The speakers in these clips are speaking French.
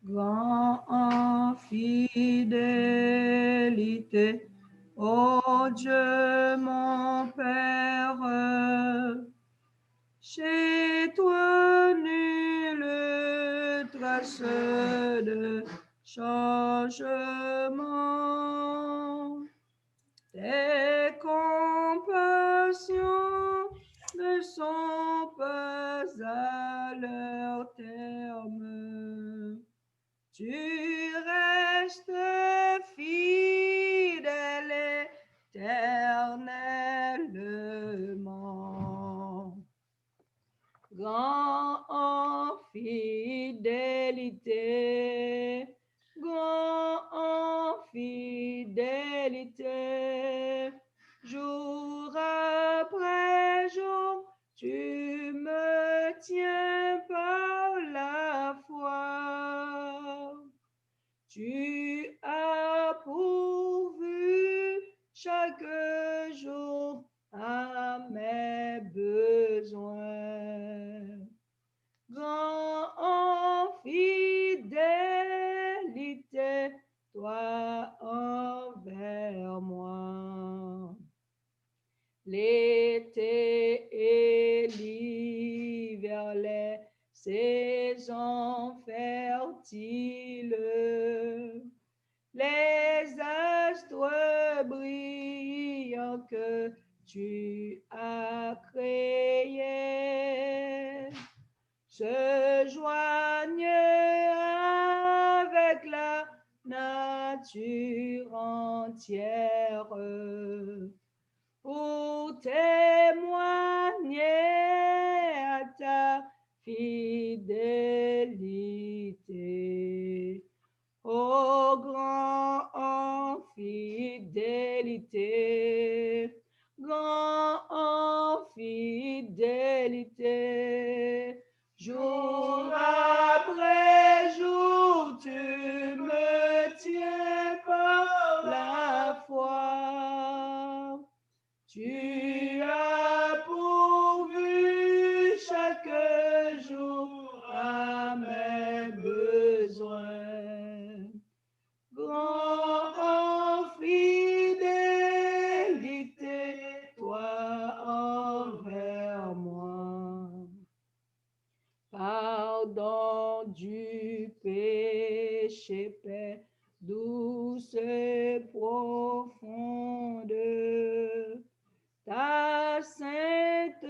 grand en fidélité. Ô Dieu mon Père, chez toi nulle trace de changement. Tes compassions ne sont pas à leur terme. Tu restes fidèle éternellement. Grand en fidélité, grand en fidélité, jour après jour, tu me tiens par la foi. Tu as pourvu chaque jour à mes besoins. Grand en fidélité, toi envers moi. L'été et l'hiver, les saisons fertiles, les astres brillants que tu as créés se joignent avec la nature entière pour témoigner à ta fidélité. Ô grand en fidélité, grand en fidélité, jour après jour, tu me tiens par la foi. Tu as pourvu chaque jour à mes besoins. Grand en fidélité, toi envers moi. Pardon du péché, paix douce et profonde, ta sainte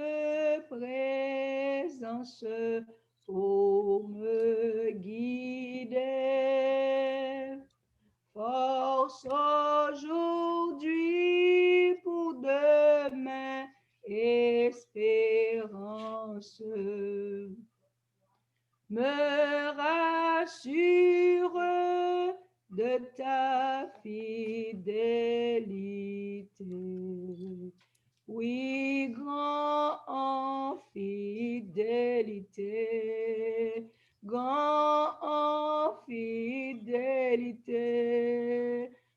présence pour me guider. Force aujourd'hui pour demain, espérance. Me rassure de ta fidélité. Oui, grand en fidélité, grand en fidélité,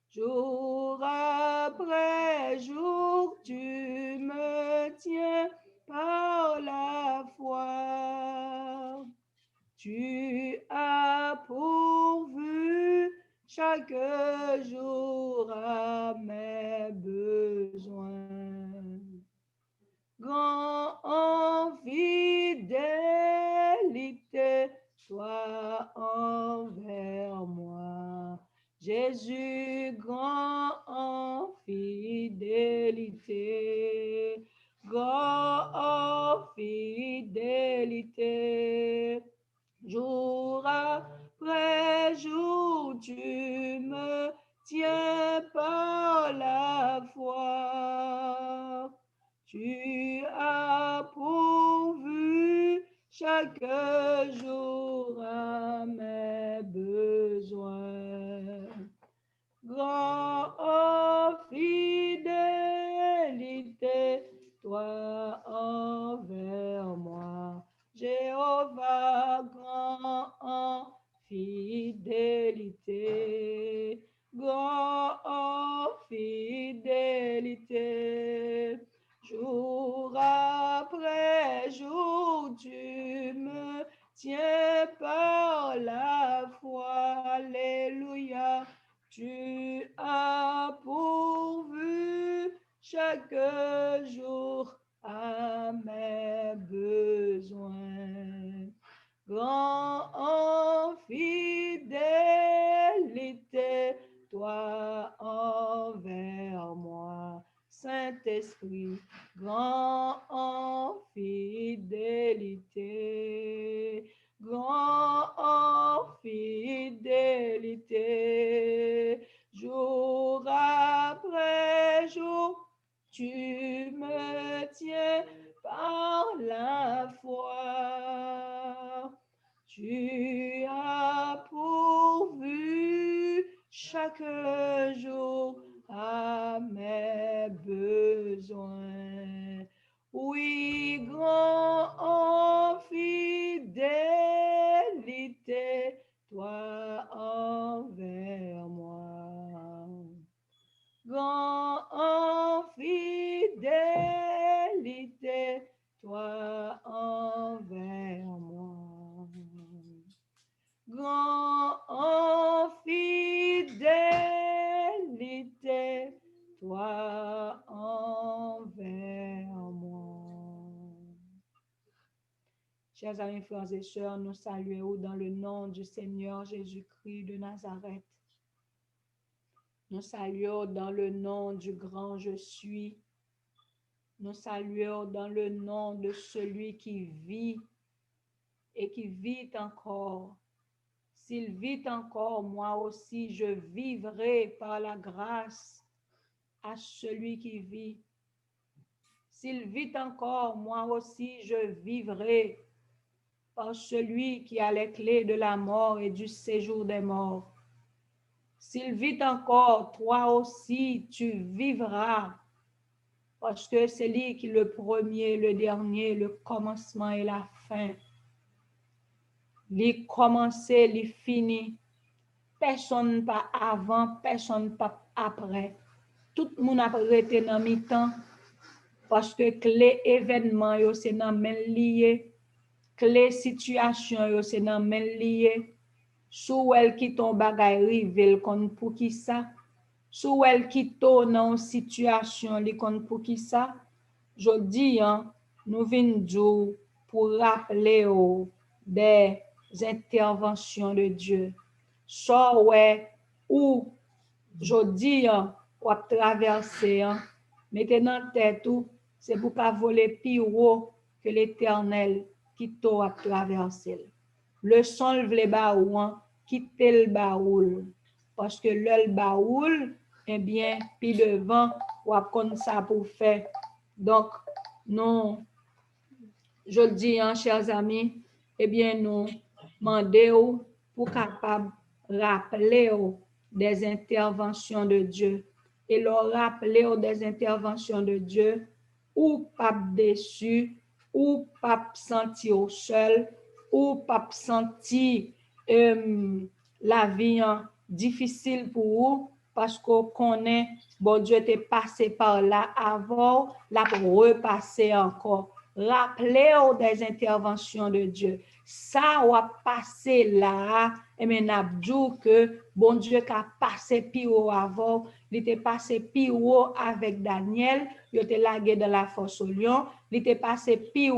jour après jour, tu me tiens par la foi. Tu as pourvu chaque jour à mes besoins. Grand en fidélité, toi envers moi. Jésus, grand en fidélité, grand en fidélité. Jour après jour, tu me tiens par la foi. Tu as pourvu chaque jour à mes besoins. Grand en fidélité, toi envers moi. Jéhovah, grand en fidélité, grand en fidélité. Jour après jour, tu me tiens par la foi. chaque jour à mes besoins. Grand en fidélité, toi envers moi, Saint-Esprit, grand en fidélité, grand en fidélité, jour après jour, tu me tiens par la foi. Tu as pourvu chaque jour à mes besoins. Oui, grand en fidélité, toi envers moi. Grand en fidélité, toi envers moi. Grand en fidélité, toi envers moi. Chers amis, frères et sœurs, nous saluons dans le nom du Seigneur Jésus-Christ de Nazareth. Nous saluons dans le nom du grand je suis. Nous saluons dans le nom de celui qui vit et qui vit encore. S'il vit encore, moi aussi, je vivrai par la grâce à celui qui vit. S'il vit encore, moi aussi, je vivrai par celui qui a les clés de la mort et du séjour des morts. S'il vit encore, toi aussi, tu vivras, parce que c'est lui qui est le premier, le dernier, le commencement et la fin. Les commencer, les finir. Personne pas avant, personne pas après. Tout le monde a arrêté dans mi-temps parce que clé événement yo c'est dans men lié, clé situation yo c'est dans men lié. Sou el ki ton bagay rive kon pour qui ça? Sou el ki to nan situation li kon pour qui ça? Jodi nous vinn djou pour rappeler des interventions de Dieu. So ouais ou jodi ou ap traverser mettez dans tête ou c'est pour pas voler plus haut que l'Éternel qui t'a ap traverser. Le son vle ba ou quitte le baoul parce que le baoul eh bien puis devant ou ap kon ça pour faire. Donc non je dis chers amis eh bien nous mandons pour capable rappeler des interventions de Dieu et leur rappeler des interventions de Dieu ou pas déçu ou pas sentir seul ou pas sentir la vie difficile pour vous parce qu'on connaît bon Dieu t'est passé par là avant la repasser encore. Rappelez-vous des interventions de Dieu. Ça va passer là, et maintenant que bon Dieu qui a passé pire avant, il était passé pire avec Daniel, il était lagué dans la fosse au lion, il était passé pire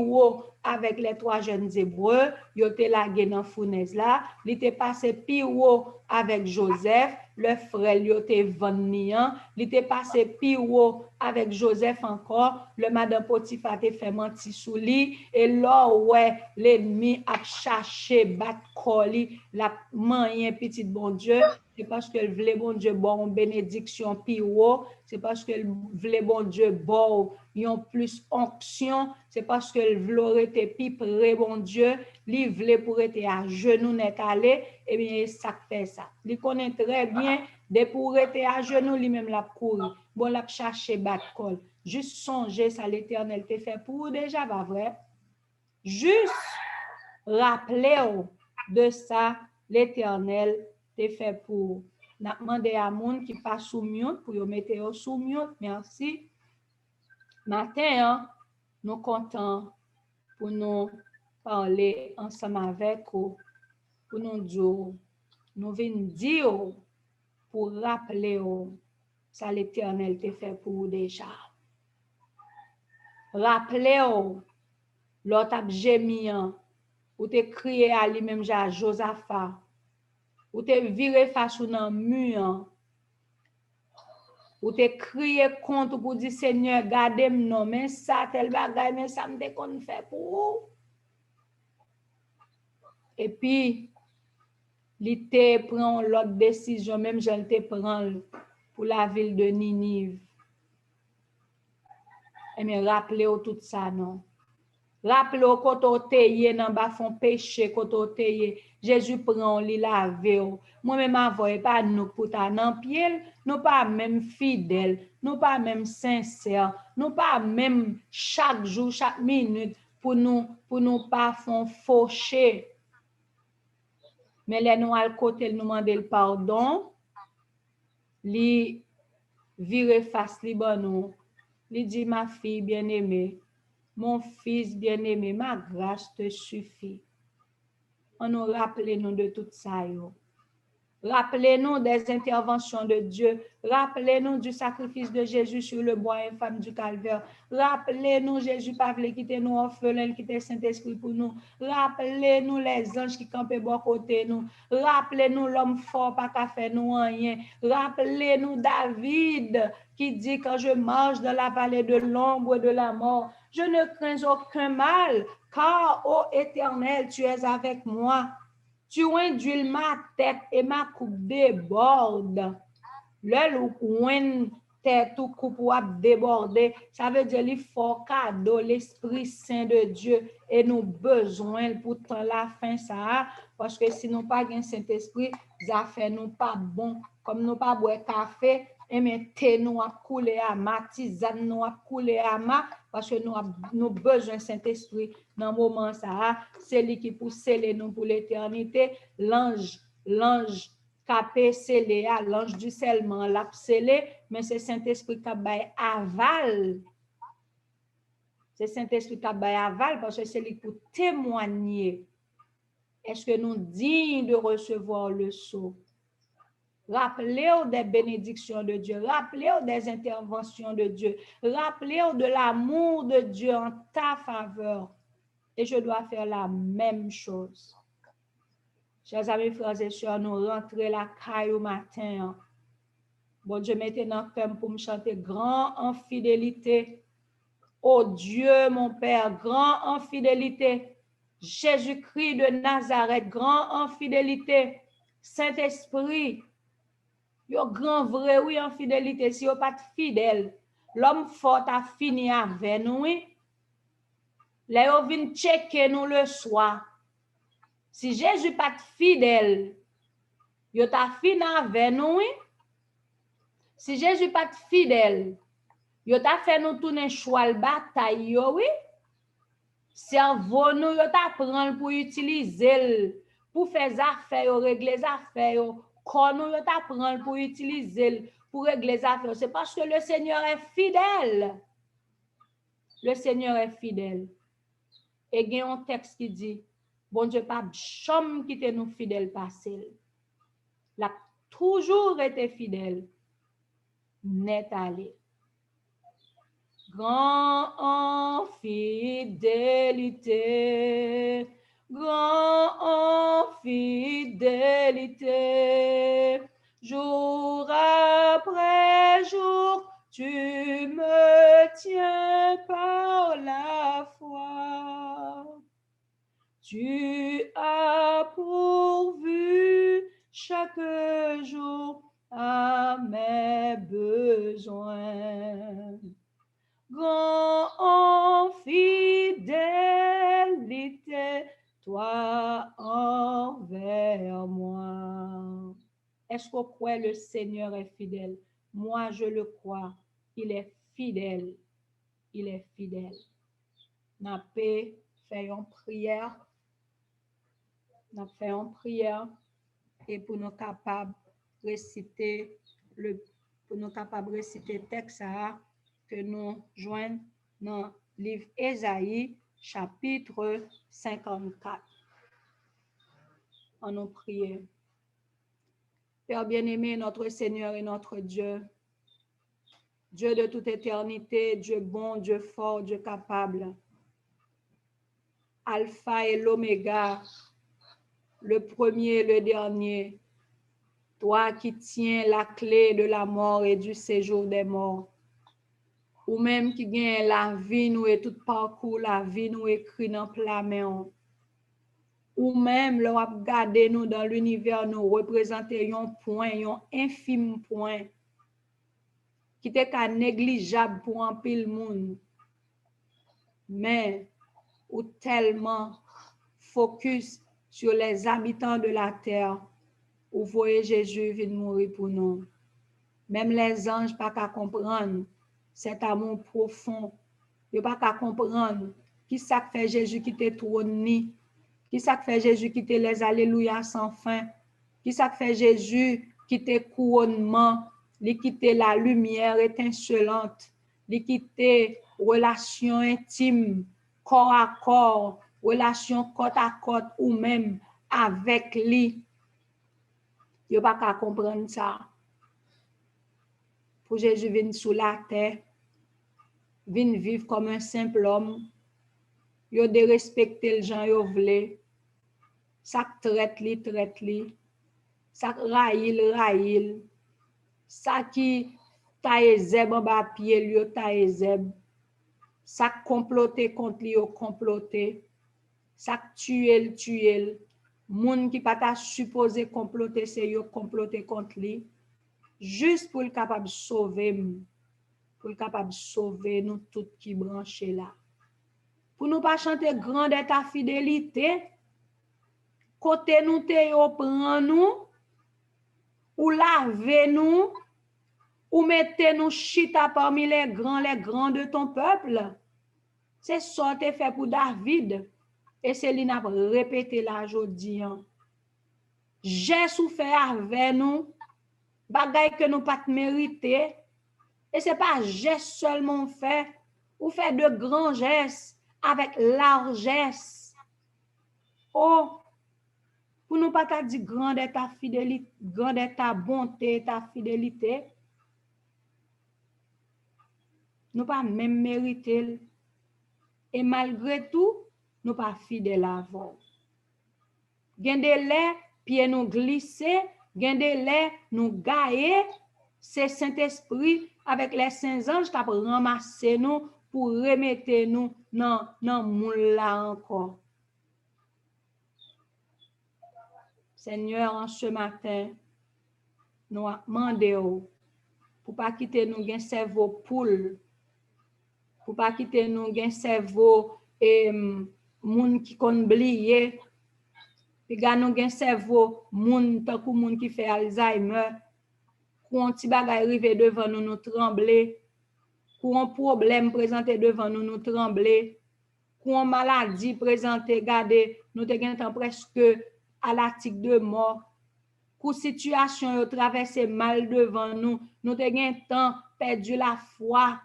avec les 3 jeunes Hébreux, il était lagué dans fournaise là, il était passé pire avec Joseph, le frère il était vennian, il était passé pire avec Joseph encore, le madame Potiphar était fait mentir sous lui et là ouais l'ennemi a cherché battre coli la moyen petit bon Dieu c'est parce que le voulait bon Dieu bon bénédiction pire c'est parce que le voulait bon Dieu bon yon plus onction c'est parce que le voulait été plus près bon Dieu li voulait pour être à genoux net aller et bien ça fait ça il connaît très bien de pour être à genoux lui même la courir bon la chercher battre col juste songer ça l'Éternel t'a fait pour déjà pas vrai juste rappeler de ça l'Éternel t'a fait pour n'a demandé à monde qui pas sous mute pour yo mettre sous mute merci matin nous content pour nous parler ensemble avec vous pour nous dire nous venons dire pour rappeler ça l'Éternel t'a fait pour déjà Rappelez-vous, l'autre a gémi, ou te crié à lui-même, à Josaphat, ou te viré face ou nan mur, ou te crié contre pour dire Seigneur, gardez-moi, mais ça, tel bagay, mais ça me déconne fait pour. Et puis, il te prend l'autre décision, même je te prends pour la ville de Ninive. Et bien, rappelez-vous tout ça, non? Rappelez-vous quand on était dans bas fond péché, quand on était, Jésus prend li lave. Moi-même, envoyé pas nous pour ta nan pied, nous pas même fidèles, nous pas même sincères, nous pas même chaque jour, chaque minute pour nous pas font faucher. Mais les nous al côté nous demander le pardon, li vire face li bon nous, li dit ma fille bien-aimée, mon fils bien-aimé, ma grâce te suffit. On nous rappelez-nous de tout ça. Rappelez-nous des interventions de Dieu. Rappelez-nous du sacrifice de Jésus sur le bois infâme du calvaire. Rappelez-nous, Jésus pas voulu quitter nous orphelins, quitter Saint-Esprit pour nous. Rappelez-nous les anges qui campaient bon côté nous. Rappelez-nous l'homme fort pas qu'à faire nous rien. Rappelez-nous David qui dit quand je marche dans la vallée de l'ombre de la mort, je ne crains aucun mal, car ô Éternel, tu es avec moi. Tu induis ma tête et ma coupe déborde. Le loin tête ou coupe ou déborder, ça veut dire qu'il faut cadeau l'Esprit Saint de Dieu et nous besoin pour la fin ça parce que si nous pas un Saint-Esprit, ça fait nous pas bon comme nous pas boire café et mettez nous à couler à ma tisane nous à couler à ma parce que nous besoin Saint-Esprit dans moment ça c'est lui qui pour sceller nous pour l'éternité l'ange capé scellé à l'ange du scellement l'a scellé mais c'est Saint-Esprit qui bail aval c'est Saint-Esprit qui bail aval parce que c'est lui pour témoigner est-ce que nous dignes de recevoir le sceau. Rappelez-vous des bénédictions de Dieu, rappelez-vous des interventions de Dieu, rappelez-vous de l'amour de Dieu en ta faveur. Et je dois faire la même chose. Chers amis, frères et sœurs, nous rentrons la caille au matin. Bon Dieu, maintenant, comme pour me chanter grand en fidélité. Oh Dieu, mon Père, grand en fidélité. Jésus-Christ de Nazareth, grand en fidélité. Saint-Esprit, yo grand vrai, oui, en fidélité. Si yo pas fidèle, l'homme fort a fini avec nous, oui. Là, yo vient checker nous le soir. Si Jésus pas fidèle, yo ta fini avec nous, oui. Si Jésus pas fidèle, yo ta fait nous tourner choix bataille, oui. Cerveau nous, yo ta prendre pour utiliser, pour faire affaires, régler les affaires, quand nous yo ta prendre pour utiliser, pour régler les affaires. C'est parce que le Seigneur est fidèle. Le Seigneur est fidèle. Et il y a un texte qui dit, bon Dieu, pas jamais quitter nous fidèles passé. Il a toujours été fidèle. Net allé. Grand en fidélité, grand en fidélité, jour après jour, tu me tiens par la foi. Tu as pourvu chaque jour à mes besoins. Grand en fidélité, toi envers moi. Est-ce qu'on croit le Seigneur est fidèle? Moi, je le crois. Il est fidèle. Il est fidèle. Nous faisons prière. Nous faisons prière et pour nous capables de réciter le texte que nous joignons dans le livre Ésaïe, chapitre 54. On nous prie. Père bien-aimé, notre Seigneur et notre Dieu, Dieu de toute éternité, Dieu bon, Dieu fort, Dieu capable. Alpha et l'oméga, le premier et le dernier. Toi qui tiens la clé de la mort et du séjour des morts. Ou même qui gagne la vie nous et tout parcours, la vie nous écrit dans plein main. Ou même l'on a gardé nous dans l'univers, nous représenter un point, un infime point qui était qu'à négligeable pour un pile monde. Mais ou tellement focus sur les habitants de la terre, où voyez Jésus venir mourir pour nous. Même les anges pas qu'à comprendre cet amour profond. Ils pas qu'à comprendre qui ça fait Jésus qui t'est trôné, qui ça fait Jésus qui t'est les alléluia sans fin, qui ça fait Jésus qui t'est couronnement, qui t'est la lumière étincelante, qui t'est relation intime, corps à corps, relation côte à côte ou même avec lui. Ils pas qu'à comprendre ça. Pour Jésus venir sur la terre, venir vivre comme un simple homme, yo de respecter le gens yo vle, ça traite li, ça raïl, ça qui taille zeb en bas pied li yo taille zeb, ça comploter contre li yo comploter, ça tuer, moun qui pas ta supposé comploter c'est yo comploter contre li, juste pour le capable sauver nous tout qui branché là. Pour nous pas chanter grande est ta fidélité, côté nous te yo prend nous, ou laver nous, ou mettez nous chita parmi les grands de ton peuple. C'est ça que fait pour David. Et c'est lui n'a répété là aujourd'hui. J'ai souffert avec nous, bagay que nous pas mérité. Et c'est pas geste seulement fait, ou fait de grands gestes avec largesse. Oh, pour nous pas ta dire grande est ta fidélité, grande est ta bonté, ta fidélité. Nous pas même mérité. Et malgré tout, nous pas fidèles avant. Gen de lè, pied nous glisser, gen de lè, nous gailler, c'est Saint-Esprit avec les saints anges qui a ramassé nous pour remettre nous dans moule là encore. Seigneur, en ce matin, nous demandons pour pas quitter nous gen cerveau poule, pour pas quitter nous gen cerveau et moun qui kon blié, puis ga nous gen cerveau moun tant que moun qui fait Alzheimer, pour un petit bagay rive devant nous nous trembler, pour un problème présenté devant nous nous trembler, pour une maladie présentée, regardez, nous te gen temps presque à la tique de mort. Pour situation yo traverser mal devant nous, nous te gen temps perdu la foi.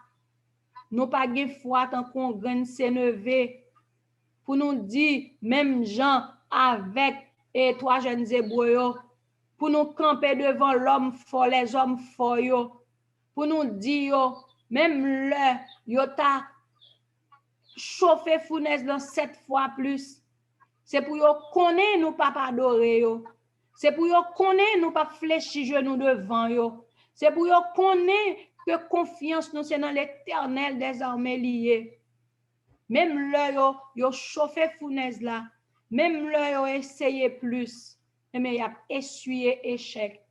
Nous pas gen foi tant qu'on gagne s'élever. Pour nous dire même gens avec et trois jeunes hébreux, pour nous camper devant l'homme fort, les hommes forts, pour nous dire même le yo ta chauffer fournaise dans 7 fois plus. C'est pour yo connaître nous pas adorer yo. C'est pour yo connaître nous pas fléchir genou devant yo. C'est pour yo connaître que confiance nous c'est dans l'Éternel des armées liées. Même là yo chauffer fournaise là, même là yo essayer plus, mais il a essuyé échec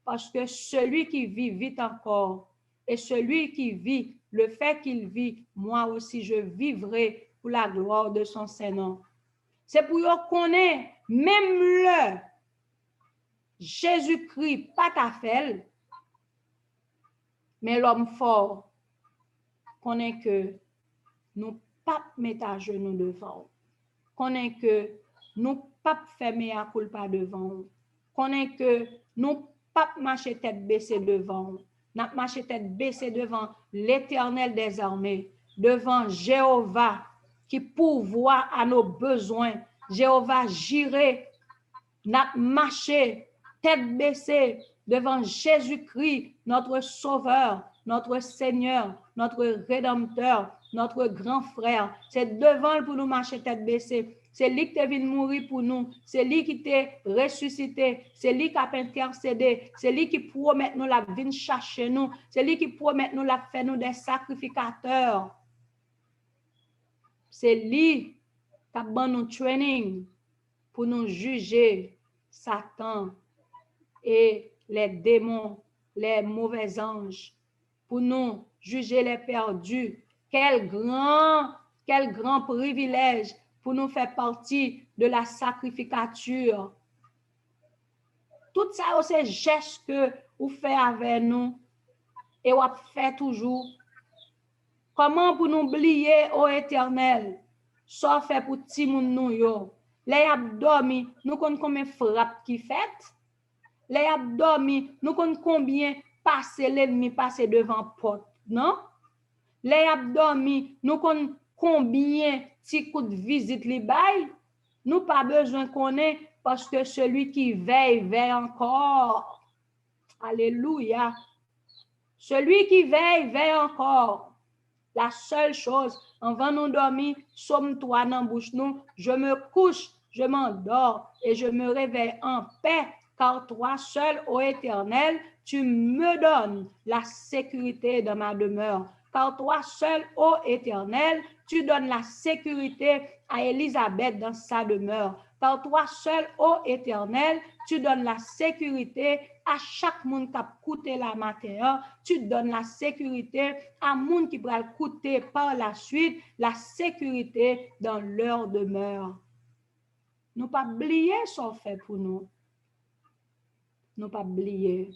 parce que celui qui vit vit encore et celui qui vit le fait qu'il vit, moi aussi je vivrai pour la gloire de son Saint-Nom. C'est pour yo connaître même le Jésus-Christ pas ta fait, mais l'homme fort connaît que nous pas mettre à genoux devant, connaît que nous pas fermer à culpa devant, connaît que nous pas marcher tête baissée devant, n'a marcher tête baissée devant l'Éternel des armées, devant Jéhovah qui pourvoit à nos besoins, Jéhovah Jireh, n'a marché tête baissée devant Jésus-Christ, notre Sauveur, notre Seigneur, notre Rédempteur, notre grand frère. C'est devant pour nous marcher tête baissée. C'est lui qui est venu mourir pour nous. C'est lui qui t'a ressuscité. C'est lui qui a intercédé. C'est lui qui promet nous la vie chercher nous. C'est lui qui promet nous la faire nous des sacrificateurs. C'est lui qui a donné nous training pour nous juger Satan et les démons, les mauvais anges, pour nous juger les perdus. Quel grand privilège pour nous faire partie de la sacrificature. Tout ça, c'est gestes que vous faites avec nous et vous faites toujours. Comment pour nous oublier au éternel? Ça fait pour petit monde nous yo. Les abdomi, nous connaissons combien frappe qui fait. Les abdomi, nous connaissons combien passer l'ennemi passer devant porte, non? Les abdomi, nous connaissons combien petit coup de visite li bail. Nous pas besoin qu'on ait parce que celui qui veille, veille encore. Alléluia. Celui qui veille, veille encore. La seule chose, avant nous dormir, somme toi dans bouche nous, je me couche, je m'endors et je me réveille en paix, car toi seul, ô Éternel, tu me donnes la sécurité de ma demeure. Car toi seul, ô Éternel, tu donnes la sécurité à Élisabeth dans sa demeure. Car toi seul, ô Éternel, tu donnes la sécurité à chaque monde qui a coûté la matin. Tu donnes la sécurité à monde qui va coûter par la suite, la sécurité dans leur demeure. Nous pas oublier ce fait pour nous. Nous pas oublier.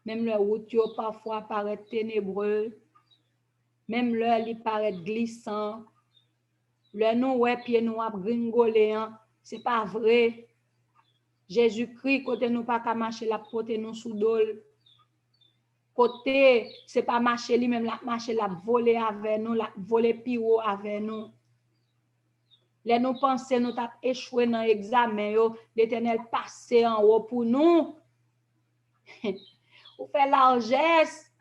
Même le route parfois paraît ténébreux. Même l'heure il paraît glissant. Le nous ouais pied nous a gringolé, c'est pas vrai. Jésus-Christ côté nous pas qu'à marcher la côté nous sous dol. Côté c'est pas marcher lui même la marcher la voler avec nous, la voler piro avec nous. Les nous penser nous t'a échoué dans l'examen yo, l'Éternel passé en haut pour nous. Ou fait largesse,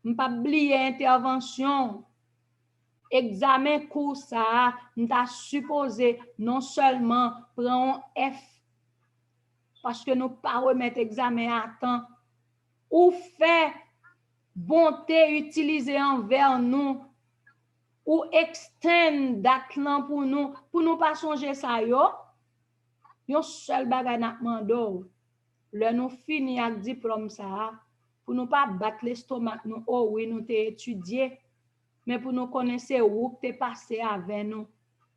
m'pas oublier intervention. Examen cours ça, m'ta supposé non seulement prendre F parce que nous pas remettre examen à temps ou fait bonté utiliser envers nous ou extend datlan pour nous pas songer ça yo. Yon seul bagay n'a mando. Le nous fini avec diplôme ça pour nous pas battre l'estomac nous oh oui nous t'ai étudié mais pour nous connaître où t'es passé avec nous.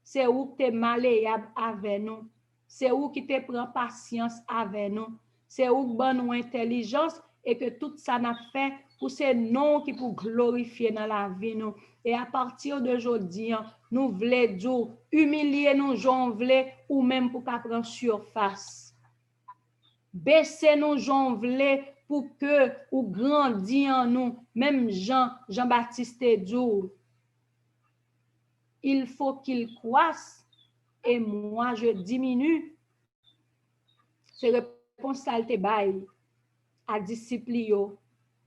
C'est où que t'es malléable avec nous. C'est où qui te prend patience avec nous. C'est où que bon nous intelligence et que tout ça n'a fait pour ces noms qui pour glorifier dans la vie nous. Et à partir d'aujourd'hui, nous voulons dire humilier nous, j'en voulons ou même pour qu'à prendre surface. Baisser nous, j'en voulons pour que ou grandit en nous, même Jean-Baptiste dit. Il faut qu'il croisse et moi je diminue. C'est réponse salte bail à disciple yo.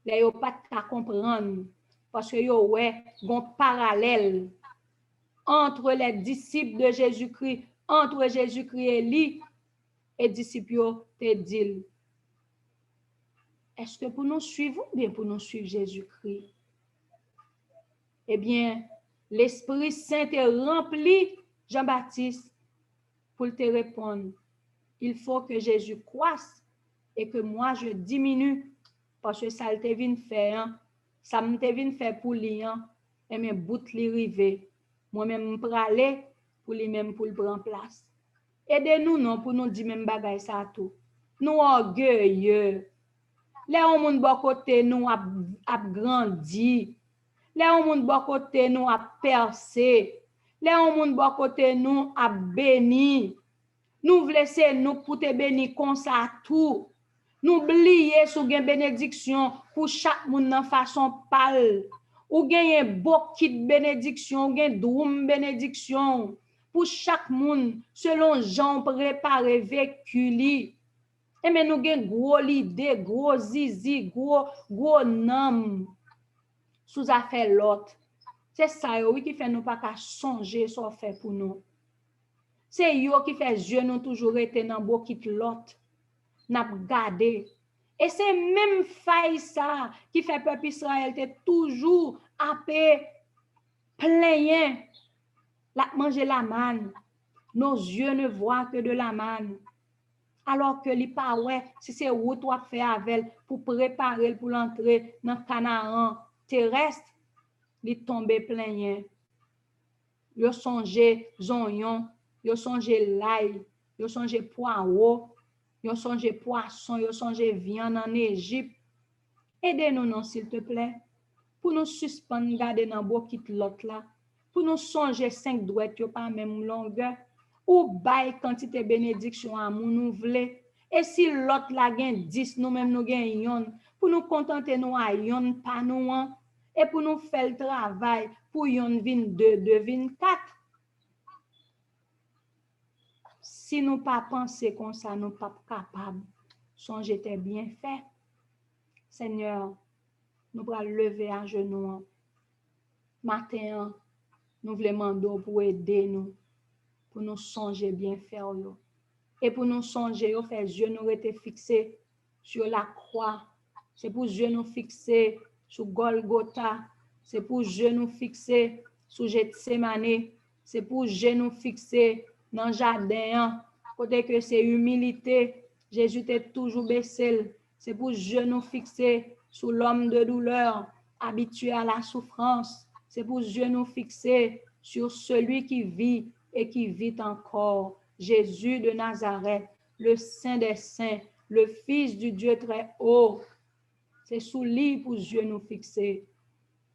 Là yo pas ta comprendre parce que yo ouais gon parallèle entre les disciples de Jésus-Christ, entre Jésus-Christ et lui et disciples yo te dit. Est-ce que pour nous suivre ou bien pour nous suivre Jésus-Christ? Eh bien, l'Esprit Saint est rempli, Jean-Baptiste, pour te répondre. Il faut que Jésus croisse et que moi je diminue parce que ça te vient faire, ça me te vient faire pour lui, et mes bouts li rive. Moi-même pour aller pour lui même pour le prendre place. Aidez-nous non pour nous dire même bagay ça tout. Nous orgueilleux. Les gens bon côté nous a grandi. Les gens bon côté nous a percé. Les gens bon côté nous a béni. Nous voulons nous pour te bénir comme ça tout. Nous oublier sous gen bénédiction pour chaque monde dans façon pâle. Ou gen beaucoup de bénédiction, ou gen droum bénédiction pour chaque monde selon Jean préparé vécu li. Et mais nous gen gros l'idée, gros zizi, gros nam. sous affaire l'autre. C'est ça oui qui fait nous pas qu'à songer sur fait pour nous. C'est yo qui fait yeux nous toujours été dans beau quitte l'autre. N'a gardé. Et c'est même faille ça qui fait peuple Israël était toujours appelé plein la manger la manne. Nos yeux ne voient que de la manne. Alors que li pas ouais, si c'est route ou fait avec pour préparer pour l'entrée dans Canaan terrestre, li tomber plein. Yo songe zonyon, yo songe l'ail, yo songe poireau, yo songe poisson, yo songe viande en Égypte. Aidez-nous non s'il te plaît pour nous suspendre garder dans beau quitte l'autre là, pour nous songer 5 douettes yo pas même longueur ou bail quantité bénédiction à nous vle. Et si l'autre la gen 10 nous même nous gen yon pour nous contenter nous à yon pas nous et pour nous faire le travail pour yon vin 2 vin 4. Si nous pas penser comme ça nous pas capable songer tes bien fait. Seigneur, nous allons lever à genoux. Matin, nous voulons demander pour aider nous, pour nous songer bien faire. Et pour nous songer, faire yeux nous étaient fixés sur la croix. C'est pour yeux nous fixer sur Golgotha. C'est pour yeux nous fixer sur Gethsemane. C'est pour yeux nous fixer dans le jardin. Côté que c'est humilité. Jésus était toujours baissé. C'est pour yeux nous fixer sur l'homme de douleur, habitué à la souffrance. C'est pour yeux nous fixer sur celui qui vit et qui vit encore. Jésus de Nazareth, le Saint des Saints, le Fils du Dieu très haut. C'est sous lui pour Dieu nous fixer.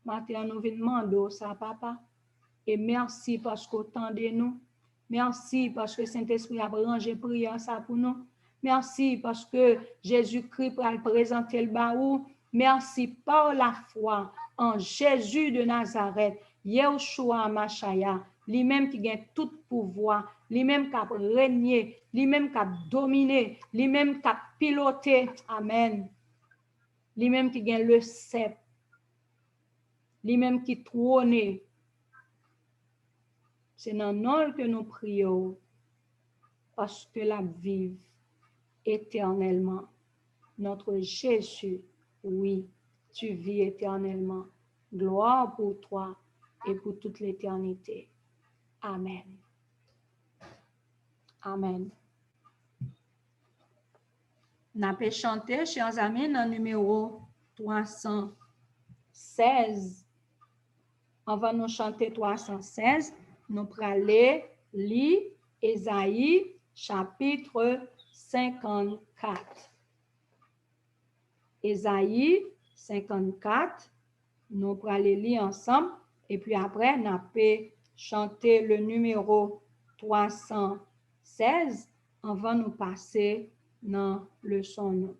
Maintenant, nous venons demander ça, papa. Et merci parce qu'au temps de nous. Merci parce que Saint-Esprit a rangé prière ça pour nous. Merci parce que Jésus-Christ va présenter le baou. Merci par la foi en Jésus de Nazareth, Yeshua Machaya, lui-même qui gagne tout pouvoir, lui-même qui a régné, lui-même qui a dominé, lui-même qui a piloté. Amen. Lui-même qui gagne le sceptre, lui-même qui trône. C'est dans nom que nous prions, parce que la vive éternellement. Notre Jésus, oui, tu vis éternellement. Gloire pour toi et pour toute l'éternité. Amen. Amen. N'a pas chanté, chers amis, dans le numéro 316. Avant de nous chanter 316, nous allons lire Ésaïe chapitre 54. Ésaïe 54, nous allons lire ensemble et puis après, nous allons chanter le numéro 316 avant de nous passer dans le son.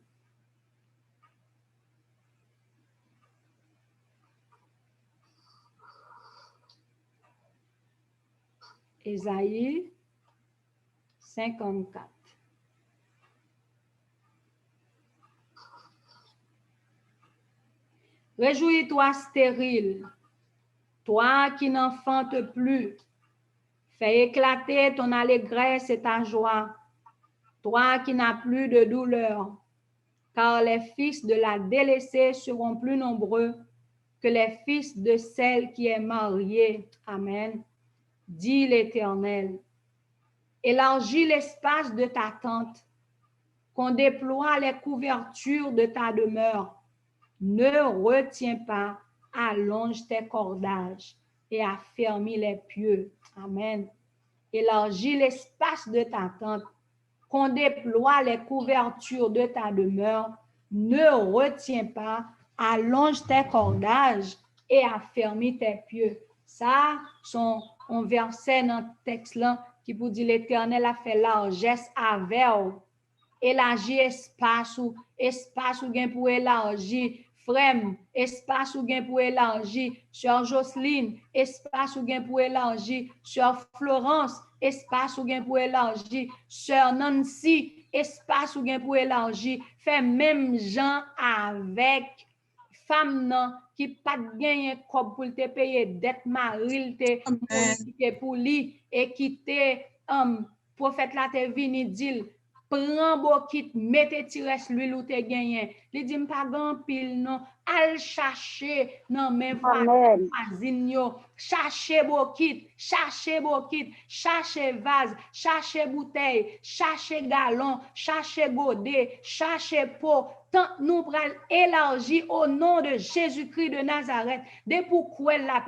Ésaïe 54. Réjouis-toi stérile, toi qui n'enfantes plus, fais éclater ton allégresse et ta joie, toi qui n'as plus de douleur, car les fils de la délaissée seront plus nombreux que les fils de celle qui est mariée. Amen. Dit l'Éternel. Élargis l'espace de ta tente, qu'on déploie les couvertures de ta demeure. Ne retiens pas, allonge tes cordages et affermis les pieux. Amen. Élargis l'espace de ta tente, qu'on déploie les couvertures de ta demeure. Ne retiens pas, allonge tes cordages et affermis tes pieux. Ça, c'est un verset dans le texte là qui vous dit l'Éternel a fait largesse avec. Élargir espace ou gain pour élargir. Frère, espace ou gain pour élargir. Sœur Jocelyne, espace ou gain pour élargir. Sœur Florence, espace ou gain pour élargir. Sœur Nancy, espace ou gain pour élargir. Fait même gens avec femme nan qui pas gagné comme pour te payer dette maril te modifié pour lui et qui te prophète là te vini dit prends bokit mette tires l'huile ou te gagné li dit pas grand pile non al chercher nan men voisine yo chercher bokit chercher vase chercher bouteille chercher galon chercher godet chercher pot tant nous pral élargi au nom de Jésus-Christ de Nazareth de pourquoi l'a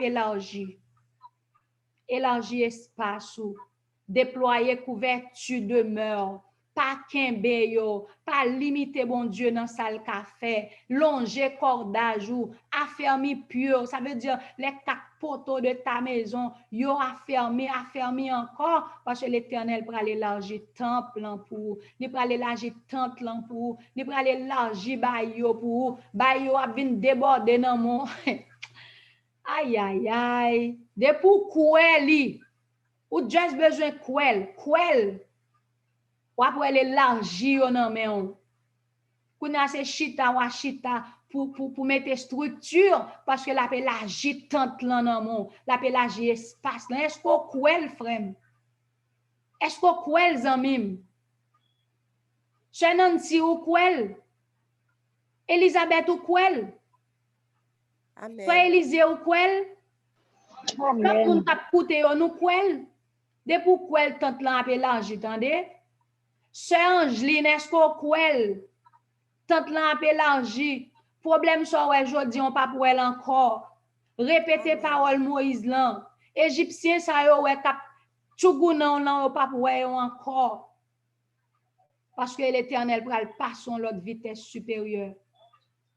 élargi espace ou déployer couverture demeure pas kembe yo, pas limiter bon Dieu dans salle café, longer cordage ou affermi pur, ça veut dire les 4 poteaux de ta maison, yo affermi encore parce que l'Éternel pral élargir temple pour, il pral élargir temple pour, il pral élargir bayo pour, bayo a vinn déborder dans mon aïe aïe aïe, de pour koueli ou juste besoin kouel ou après élargir nan men on kounya se chita ou chita pour mettre structure parce que la pe élargir tante lan nan mon la pe élargir espace là est-ce qu'on kouel frère est-ce qu'on kouel zanmim Nancy ou kouel Elisabeth ou kouel Amen Frère Élisée ou kouel amen moun t'a koute yo nou kouel de pour kouel tante lan a pe élargir tande Sœur Angeline, est-ce qu'on kouel? Tante lan a élargi. Problème so ouais jodi on pas pour elle encore. Répétez parole Moïse lan. Égyptien sa yo ouais k'ap tchougoun nan pas pour elle encore. Parce que l'Éternel pral passe son l'autre vitesse supérieure.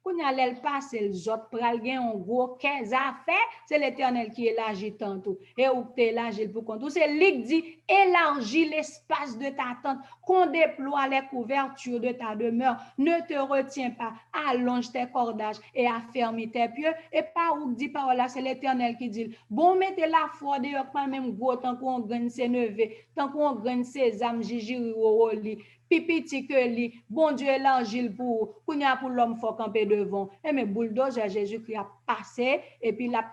Kounya l'el passe les autres pral gen un gros 15 affaires, c'est l'Éternel qui élargit tantôt et ou te élargit pour compte. C'est lui qui dit élargis l'espace de ta tente, qu'on déploie les couvertures de ta demeure, ne te retiens pas, allonge tes cordages et affermis tes pieds et pas ou dit par là, c'est l'Éternel qui dit bon mettez la foi dehors pas même gros tant qu'on gagne ses neveux, tant qu'on gagne ses âmes jijiri ou li pipiti que li, bon Dieu élargit pour kounya pour l'homme faut camper devant. Et mais bulldozer Jésus-Christ a passé et puis la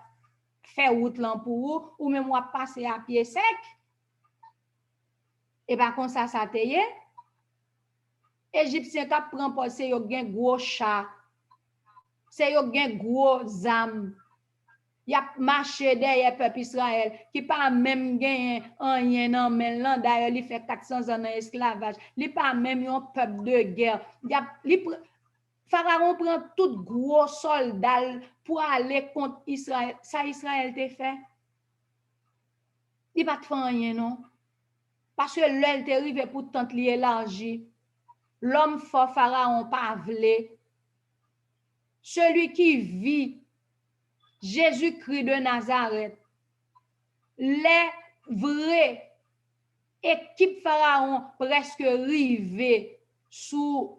fait route là pour ou même moi passer à pied sec. Et par contre ça teye. Égyptien qui prend passer yo gen gros chat. C'est yo gen gros âme. Y a marché derrière peuple Israël qui pas même gagné rien nan men lan d'ailleurs il fait 400 ans en esclavage il pas même un peuple de guerre Pharaon prend tout gros soldats pour aller contre Israël ça Israël te fait il pas te fait rien non parce que l'elle te arrivé pour tant li élargi l'homme fort Pharaon pas vle celui qui vit Jésus-Christ de Nazareth, les vrais équipe Pharaon presque rivé sous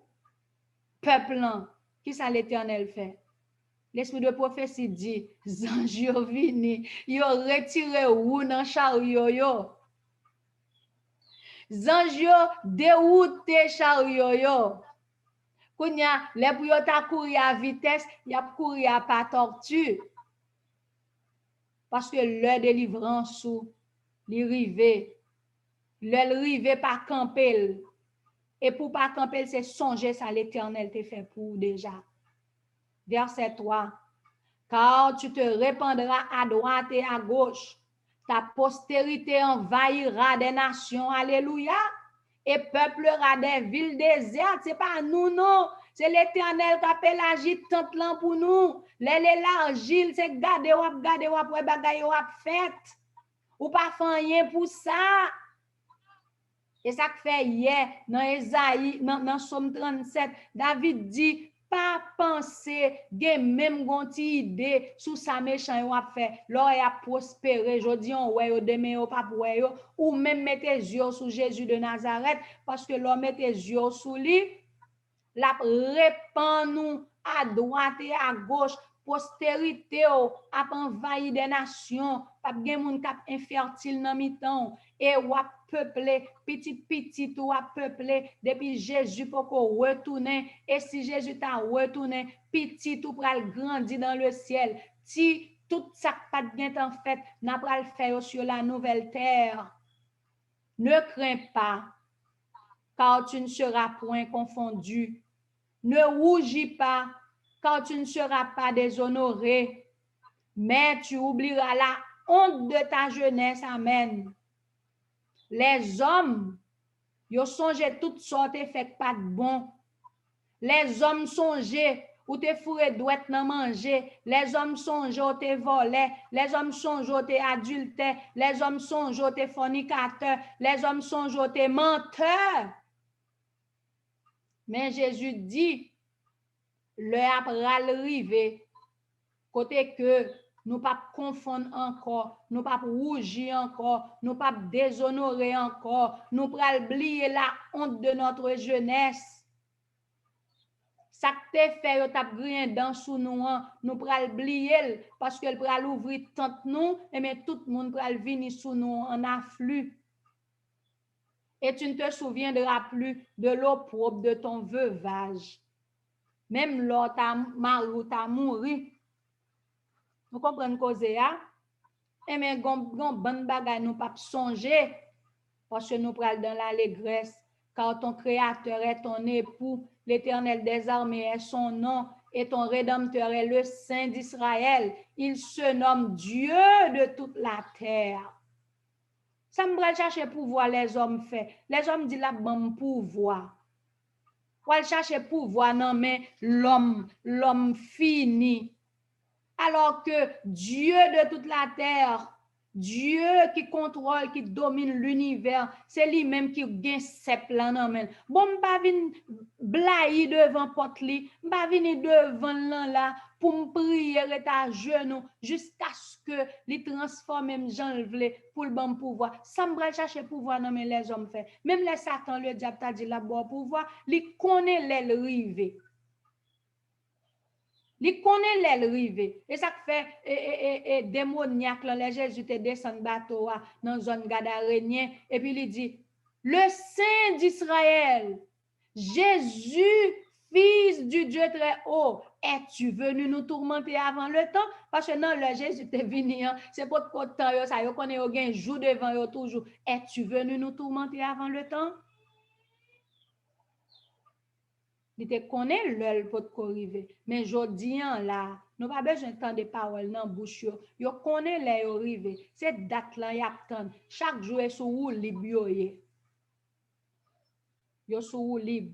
peuple qui ça l'Éternel fait. L'esprit de prophétie dit, ange yo vini, yo retiré ou nan chariot yo. Ange yo dérouté chariot yo. Kounya, les pou yo ta courir à vitesse, y a courir à pas tortue. Parce que leur délivrance sous li rivé leur rivé pas camper et pour pas camper c'est songer ça l'Éternel te fait pour déjà verset 3 car tu te répandras à droite et à gauche ta postérité envahira des nations alléluia et peuplera des villes désertes c'est pas nous non c'est l'Éternel qui appelle agit tant là pour nous l'élargir c'est garder ou bagay ou fait ou pas faire rien pour ça et ça que fait hier dans Esaïe dans Somme 37 David dit pas penser gen même gonti idée sous sa méchant yo a fait l'or a prospéré jodi on ouais yo demain yo pas pour yo ou même mettez yeux sur Jésus de Nazareth parce que l'homme mettez yeux sur lui la répand nous à droite et à gauche postérité a envahi des nations pas gen moun k'ap infertile dans mi-temps et ou a peuplé petit ou a peuplé depuis Jésus pour qu'on retourne et si Jésus t'a retourné petit ou pral grandir dans le ciel si tout ça pas de en fait n'a pral faire sur la nouvelle terre. Ne crains pas car tu ne seras point confondu. Ne rougis pas car tu ne seras pas déshonoré, mais tu oublieras la honte de ta jeunesse. Amen. Les hommes, ils songent toutes sortes et fait pas de bon. Les hommes songent ou te fourré douette nan manger. Les hommes songent ou te volé. Les hommes songent ou te adultère. Les hommes songent ou te fornicateur. Les hommes songent ou te menteur. Mais Jésus dit, le après arrivé, côté que nous pas confondre encore, nous pas rougir encore, nous pas déshonorer encore, nous pas oublier la honte de notre jeunesse. Ça que te fait yo t'a grien dans sous nous, nous pral oublier parce que pral ouvrir tant nous et mais tout le monde pral venir sous nous en afflux. Et tu ne te souviendras plus de l'opprobre de ton veuvage. Même l'autre ta mari t'a mouru. Vous comprenez cause ya? Et mais gon bonne bagay nous pas songer parce que nous pral dans l'allégresse car ton créateur est ton époux, l'Éternel des armées est son nom et ton rédempteur est le Saint d'Israël. Il se nomme Dieu de toute la terre. Ça me va chercher pouvoir les hommes fait. Les hommes disent la bon pouvoir. Ou chercher pouvoir non mais l'homme fini. Alors que Dieu de toute la terre, Dieu qui contrôle, qui domine l'univers, c'est lui-même qui gagne ses plans. Bon, m'pa vin blayi devant porte li, m'pa vini devant là pour me prier et à genoux jusqu'à ce que li transforme même Jean vle pour le bon pouvoir. Ça me chercher pouvoir non mais les hommes fait. Même les Satan, le diable t'a dit la bon pouvoir, li connaît les river. Il connaît l'aile rive. Et ça fait démoniaque, là, Jésus te descend bateau dans zone gadarénien. Et puis il dit, le Saint d'Israël, Jésus, fils du Dieu très haut, es-tu venu nous tourmenter avant le temps? Parce que non, le Jésus te venu, c'est pas de temps, ça, yo connaît au gain jour devant yo toujours. Es-tu venu nous tourmenter avant le temps? Il te connaît l'œil pour te arriver. Mais jodi là, nous pas besoin de temps de paroles dans bouche yo connaît les arriver. C'est date là y attend. Chaque jour est sous ou libre yo sous ou libre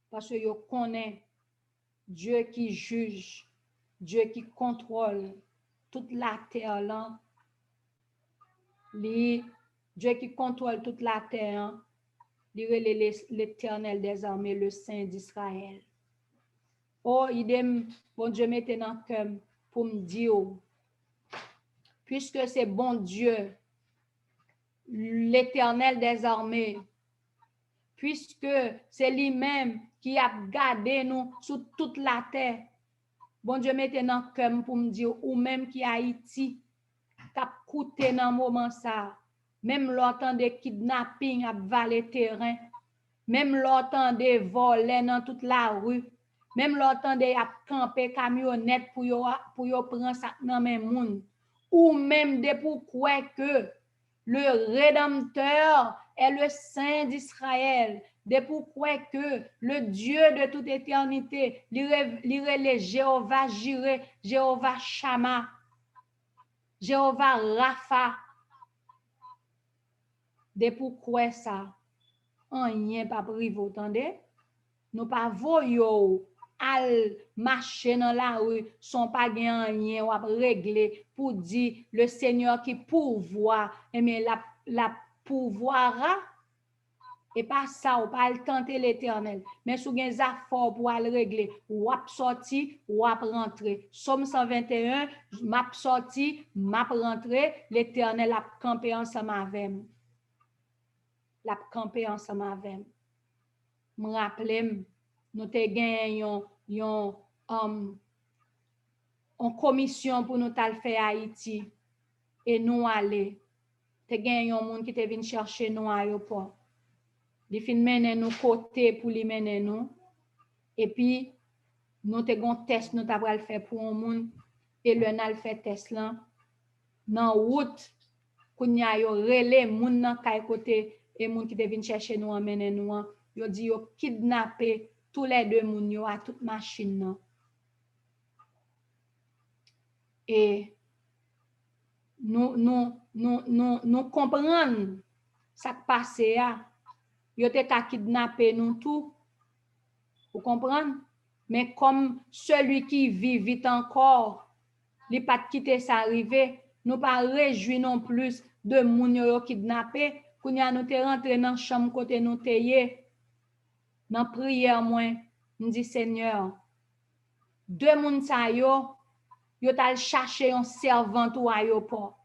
parce que yo connaît Dieu qui juge, Dieu qui contrôle toute la terre là. Dieu qui contrôle toute la terre. L'Éternel des armées, le Saint d'Israël. Oh, idem, bon Dieu mette dans le cœur pour me dire, puisque c'est bon Dieu, l'Éternel des armées, puisque c'est lui-même qui a gardé nous sur toute la terre, bon Dieu mette dans le cœur pour me dire, ou même qui Haïti, qui a coûté dans le moment ça, même l'autant de kidnapping à valer terrain, même l'autant de voler dans toute la rue, même l'autant de camper camionnette pour yo prendre ça dans même monde, ou même de pourquoi que le Rédempteur est le Saint d'Israël, de pourquoi que le Dieu de toute éternité, le Jéhovah Jireh, Jéhovah Shammah, Jéhovah Rapha, de pourquoi ça, rien pas privé, entendez? Nous pas voyons al marcher dans la rue, sont pas gain rien ou régler pour dire le Seigneur qui pourvoit, mais la pourvoira et pas ça ou pas le tenter l'Éternel, mais sous gain affaire pour aller régler, ou ap sorti ou ap rentrer. Somme 121, m'a sorti, m'a rentrer, l'Éternel a campé ensemble avec moi. La camper ensemble avec me rappelle nous te gagné en commission pour nous tal faire Haïti et nous aller. Te gen yon moun qui te vin chercher nous à l'aéroport. Li fin mène nous côté pour li mène nous. Et puis, nous te gon test nous t'a pral faire pour un moun. Et le nan fait test là. Nan route, kounya yo relé moun nan kay côté et moun qui te vin chercher nous amène nous. Yo dit yo kidnappé tous les deux moun yo à toute machine nan. Et nous comprenons ça qui passe là. Yo te ka kidnappé nous tout. Vous comprenez? Mais comme celui qui vit vite encore, li pas quitter ça arrivé, nous pas réjouir non plus de moun yo kidnappé, kounya nous te rentré dans chambre côté nous te yé. Dans prière moi, nous dit Seigneur, deux moun sa yo tal chercher un servant ou aéroport.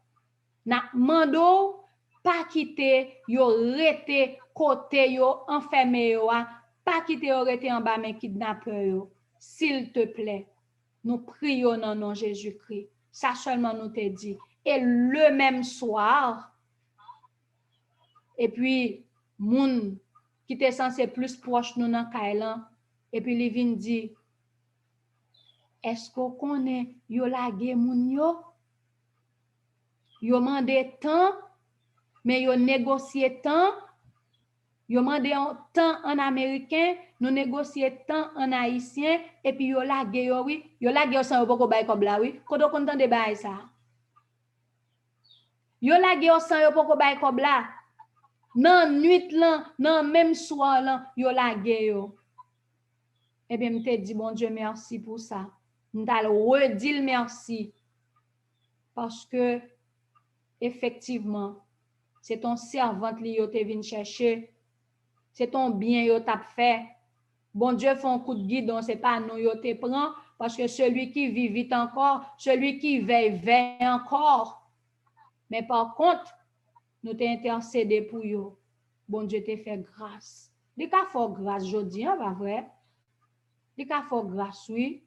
Na mando pas quitter yo rete côté yo enfermé yo, pas quitter yo rete en bas mais kidnappeur yo. S'il te plaît, nous prions dans nom Jésus-Christ. Ça seulement nous te dit. Et le même soir, et puis moun qui était censé plus proche nous dans Kailan, et puis li vin dit, est-ce qu'on connaît yo lage moun yo? Yo mandé temps, mais yo négocié temps. Yo mandé temps en américain, nous négocié temps en haïtien, et puis yo lage yo oui. Yo lage yo sans yo poko bay comme là oui. Kodo kontan de bay ça. Yo lage yo sans yo poko bay comme là. Nan nuit lan, nan même soir lan, yo lage yo. Eh bien, m'te dit bon Dieu merci pour ça. M'tal redil merci. Parce que effectivement, c'est ton servante li yo te vin chercher. C'est ton bien yo t'a fait. Bon Dieu fait un coup de guidon, c'est pas nous yo te prend parce que celui qui vit vite encore, celui qui veille veille encore. Mais par contre, nous t'ai intercédé pour yo. Bon Dieu te fait grâce. Li ka fò grâce jodi, hein, pas vrai? Li ka fò grâce, oui.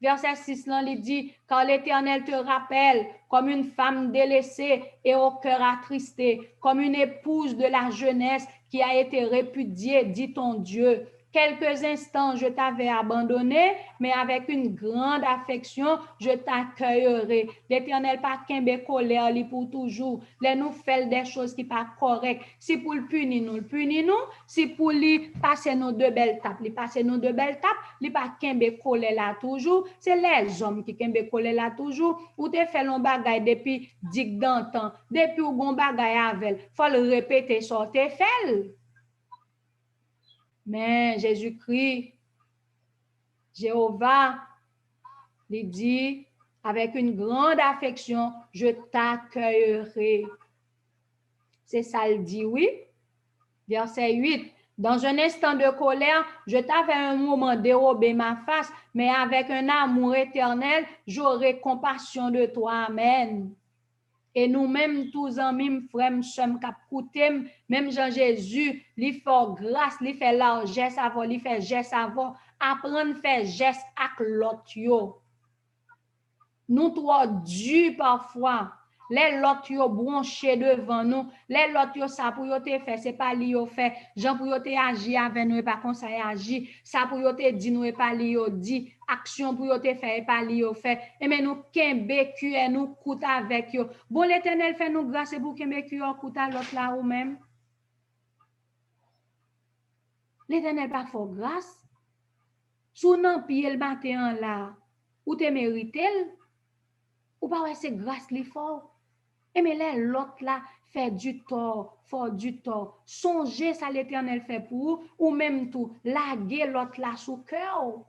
Verset 6, là, il dit, car l'Éternel te rappelle comme une femme délaissée et au cœur attristé, comme une épouse de la jeunesse qui a été répudiée, dit ton Dieu. Quelques instants, je t'avais abandonné, mais avec une grande affection, je t'accueillerai. L'Éternel pas qu'un colère li pour toujours. Les nous fait des choses qui pas correctes. Si pour le punir nous, le punir nous. Si pour lui passer nos deux belles tapes, lui passer nos deux belles tapes, lui pas qu'un colère là toujours. C'est les hommes qui qu'un colère là toujours. Ou te fait l'on bagay depuis dig d'antan, depuis ou gon bagay avec. Faut le répéter, sortez fait. Mais Jésus-Christ, Jéhovah, il dit, avec une grande affection, je t'accueillerai. C'est ça, il dit, oui. Verset 8. Dans un instant de colère, je t'avais un moment dérobé ma face, mais avec un amour éternel, j'aurai compassion de toi. Amen. Et nous-mêmes, tous en mime, frères, sommes cap coutem, même Jean-Jésus, lui fait grâce, lui fait largesse avant, lui fait geste avant, apprendre faire geste avec l'autre yo. Nous trop durs parfois. Les l'autre yo branché devant nous, les l'autre yo ça pour yo te faire, c'est pas li yo fait. Jean pour yo te agir avec nous et pas comme ça agir. Ça pour yo te dit nous et pas li yo dit. Action pour yo te faire et pas li yo fait. Et mais nous kembe et nous coûte avec yo. Bon l'Éternel fait nous grâce pour kembe on coûte à l'autre là ou même. L'Éternel pas fort grâce. Sou nan pied le matin là, ou te mérité ou pas ouais c'est grâce li fort. Et mais là, l'autre là fait du tort, fort du tort. Songez ça l'Éternel fait pour vous, ou même tout, laguer l'autre là sous cœur.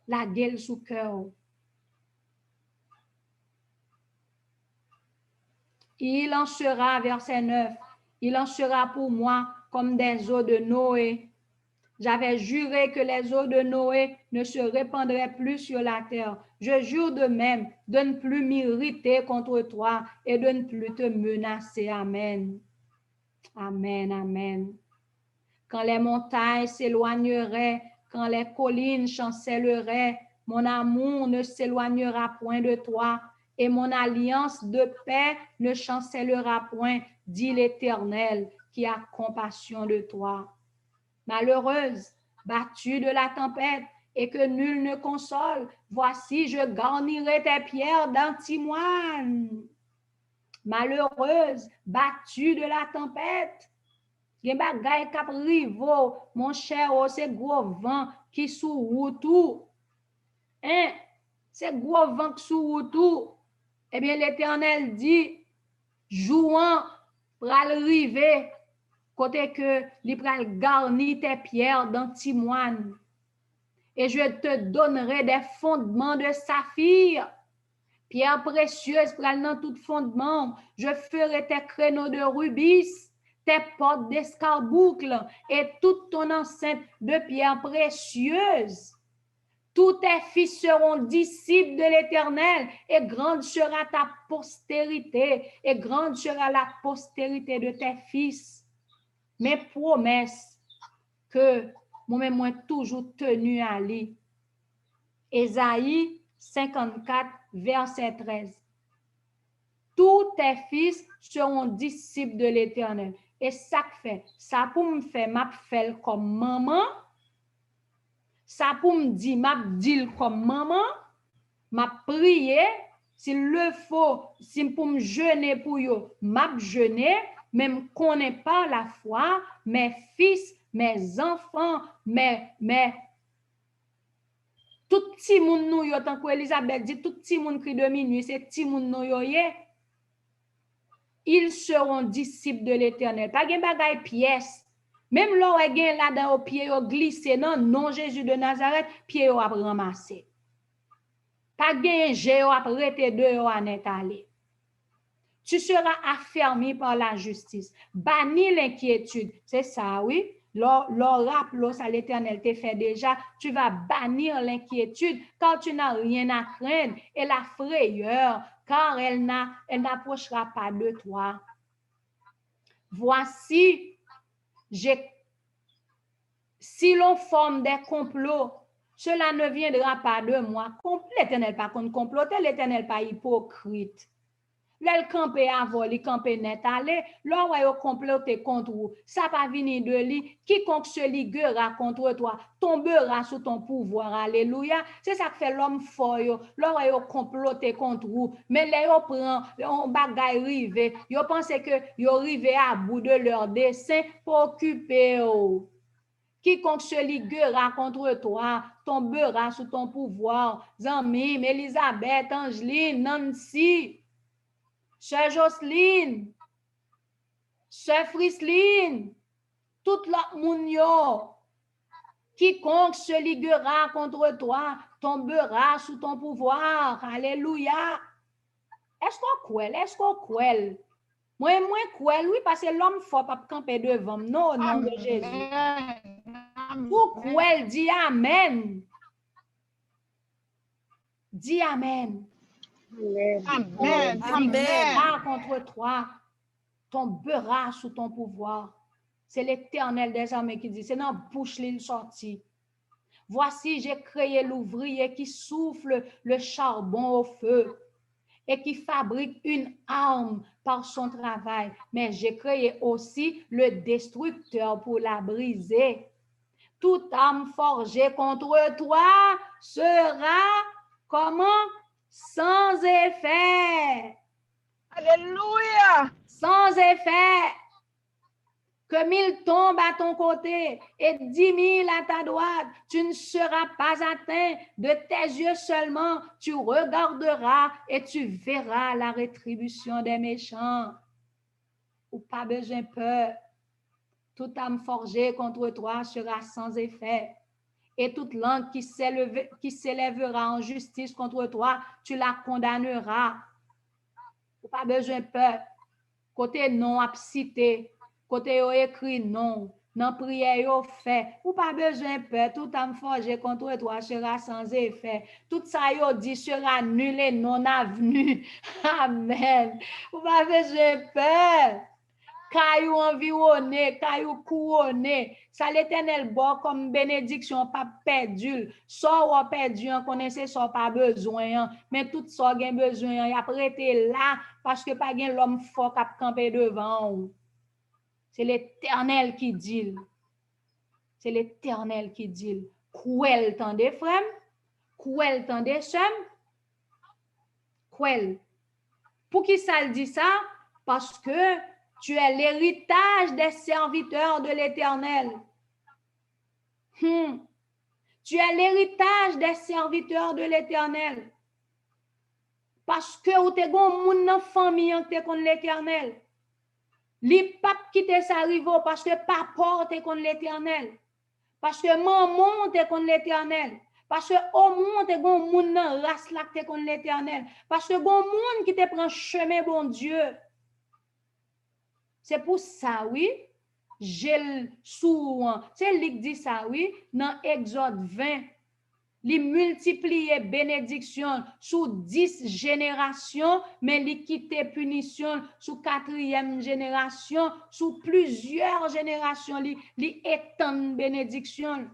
Laguer sous cœur. Il en sera, verset 9, il en sera pour moi comme des eaux de Noé. J'avais juré que les eaux de Noé ne se répandraient plus sur la terre. Je jure de même de ne plus m'irriter contre toi et de ne plus te menacer. Amen. Amen, amen. Quand les montagnes s'éloigneraient, quand les collines chancelleraient, mon amour ne s'éloignera point de toi et mon alliance de paix ne chancellera point, dit l'Éternel, qui a compassion de toi. Malheureuse, battue de la tempête, et que nul ne console, voici, je garnirai tes pierres d'antimoine. Malheureuse, battue de la tempête, gen bagay kap rivo, mon cher, oh, c'est gros vent qui sous tout. Hein? C'est gros vent qui sous tout. Eh bien, l'Éternel dit, jouant pral rive, côté que li pral garni tes pierres d'antimoine. Et je te donnerai des fondements de saphir, pierre précieuse pral dans tout fondement. Je ferai tes créneaux de rubis, tes portes d'escarboucle et toute ton enceinte de pierres précieuses. Tous tes fils seront disciples de l'Éternel, et grande sera ta postérité, et grande sera la postérité de tes fils. Mes promesses que moi-même toujours tenu à lui. Ésaïe 54, verset 13. Tous tes fils seront disciples de l'Éternel. Et ça fait, ça pour me faire, m'a fait comme maman. Ça pour me dire, m'a dit comme maman. M'a prié. S'il le faut, si pour me jeûner pour yo, m'a jeûner. Même qu'on n'est pas la foi, mes fils, mes enfants, tout petit monde nous yo, tant que Elisabeth dit, tout petit monde cri de minuit, c'est petit monde nous yo yé. Ils seront disciples de l'Éternel. Pas gen bagay pièce. Même là où gen là dans au pied yo glissé non Jésus de Nazareth, pied yo a ramasser. Pas gen j'ai a prêté de yo en étalé. Tu seras affermi par la justice. Banni l'inquiétude. C'est ça, oui. L'oracle, ça l'Éternel te fait déjà. Tu vas bannir l'inquiétude car tu n'as rien à craindre et la frayeur car elle n'approchera pas de toi. Voici, si l'on forme des complots, cela ne viendra pas de moi. L'Éternel pas contre comploter, l'Éternel pas hypocrite. L'el campé avant, li campé net allé, l'on va comploter contre vous. Ça pas venir de lui. Quiconque se liguera contre toi tombera sous ton pouvoir. Alléluia. C'est ça que fait l'homme fort. L'on va comploter contre vous. Mais les yo prend, on bagay rive. Yo pense que yo rive à bout de leur dessein pour occuper. Quiconque se liguera contre toi tombera sous ton pouvoir. Zamim, Elisabeth, Angeline, Nancy, Sœur Jocelyne, Sœur Frisline, toute l'autre moun yo, quiconque se liguera contre toi tombera sous ton pouvoir. Alléluia. Est-ce qu'on croit? Moi, croit, oui, parce que l'homme faut pas camper devant. Non, au nom de Jésus. Pour croire, dis Amen. Dis Amen. Amen. Amen. Contre toi tombera sous ton pouvoir. C'est l'Éternel des armées qui dit, c'est dans la bouche l'île sortie. Voici, j'ai créé l'ouvrier qui souffle le charbon au feu et qui fabrique une arme par son travail. Mais j'ai créé aussi le destructeur pour la briser. Toute arme forgée contre toi sera comment? Sans effet. Alléluia. Sans effet. Que 1000 tombent à ton côté et 10 000 à ta droite, tu ne seras pas atteint. De tes yeux seulement, tu regarderas et tu verras la rétribution des méchants. Ou pas besoin de peur. Toute âme forgée contre toi sera sans effet. Et toute langue qui s'élèvera en justice contre toi, tu la condamneras. Ou pas besoin de peur. Côté non à citer. Côté yo écrit non, dans prière yo fait, ou pas besoin de peur, tout âme forgé contre toi sera sans effet. Tout ça yo dit sera nul et non avenu. Amen. Ou pas besoin de peur. caillou environné, caillou couronné. Ça l'Éternel bon comme bénédiction, pas perdu. Ça ou perdu, on connaissait ça pas besoin, mais tout ça gen besoin, y a prêté là parce que pas gen l'homme fort qui camper devant. C'est l'Éternel qui dit. C'est l'Éternel qui dit. Kouel tendez frère, kouel tendez sœur, kouel. Pour qui ça le dit ça? Parce que tu es l'héritage des serviteurs de l'Éternel. Tu es l'héritage des serviteurs de l'Éternel. Parce que ou te gon moun nan famille te kon l'Éternel. Li pap qui te s'arrive parce que papa te kon l'Éternel. Parce que maman te kon l'Éternel. Parce que au monde te gon moun nan race la te kon l'Éternel. Parce que gon moun qui te prend chemin bon Dieu. C'est pour ça oui, j'ai souvent, c'est lui qui dit ça oui, dans Exode 20, li multiplier bénédiction sous 10 générations, mais li quitte punition sous 4e génération, sous plusieurs générations, li étend bénédiction.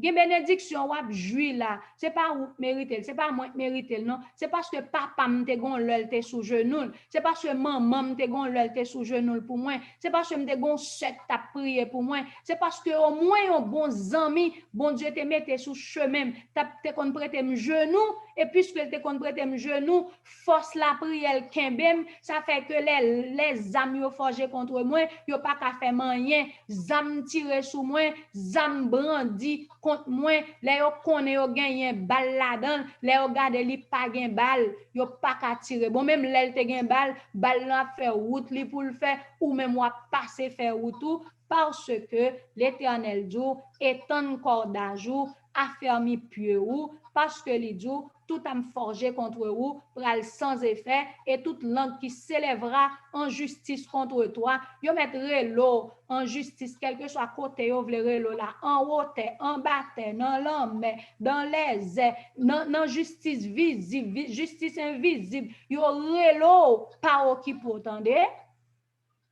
Gen bénédiction wap joui là, c'est pas ou mérite, c'est pas moi mérite non, c'est parce que papa m'te gon l'el te sous genou, c'est parce que maman m'te gon l'el te sous genou pour moi, c'est parce que m'te gon sec t'a prié pour moi, c'est parce que au moins un bon ami, bon Dieu te mette sous chemin, te kon prêter me genou et puisque te kon prêter me genou, force la prière kembem, ça fait que les âmes yo forgé contre moi, yo pas ka faire rien, zam tiré sous moi, zam brandi contre moi, les yo connaît yo gagné balle là-dedans, les yo gade li pas gen balle, yo pas ka tirer. Bon même l'el te gen balle, balle la fait route li pour le faire ou même moi passer faire route tout parce que l'Éternel dit étend cordage affermi pied ou parce que li dit tout am forgé contre vous pral sans effet et toute langue qui s'élèvera en justice contre toi yo mettre l'eau en justice quel que soit côté yo vle l'eau là en haut en bas dans l'homme dans les airs dans justice visible justice invisible yo relo pas qui pour entendre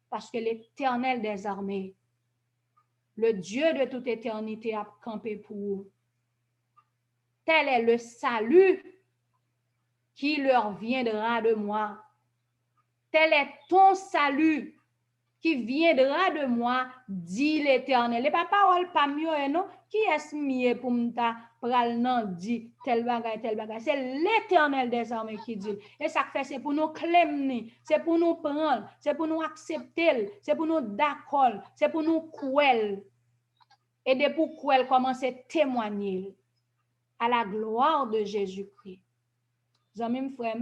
parce que l'Éternel des armées le Dieu de toute éternité a campé pour vous. Tel est le salut qui leur viendra de moi. Tel est ton salut qui viendra de moi, dit l'Éternel. Et pas parole pas mieux, non? Qui est-ce mieux pour m'ta pral nan dit tel bagay, tel bagay? C'est l'Éternel des armées qui dit. Et ça fait, c'est pour nous clémer, c'est pour nous prendre, c'est pour nous accepter, c'est pour nous d'accord, c'est pour nous couel. Et de pour couel commencer à témoigner à la gloire de Jésus-Christ. Amis frères,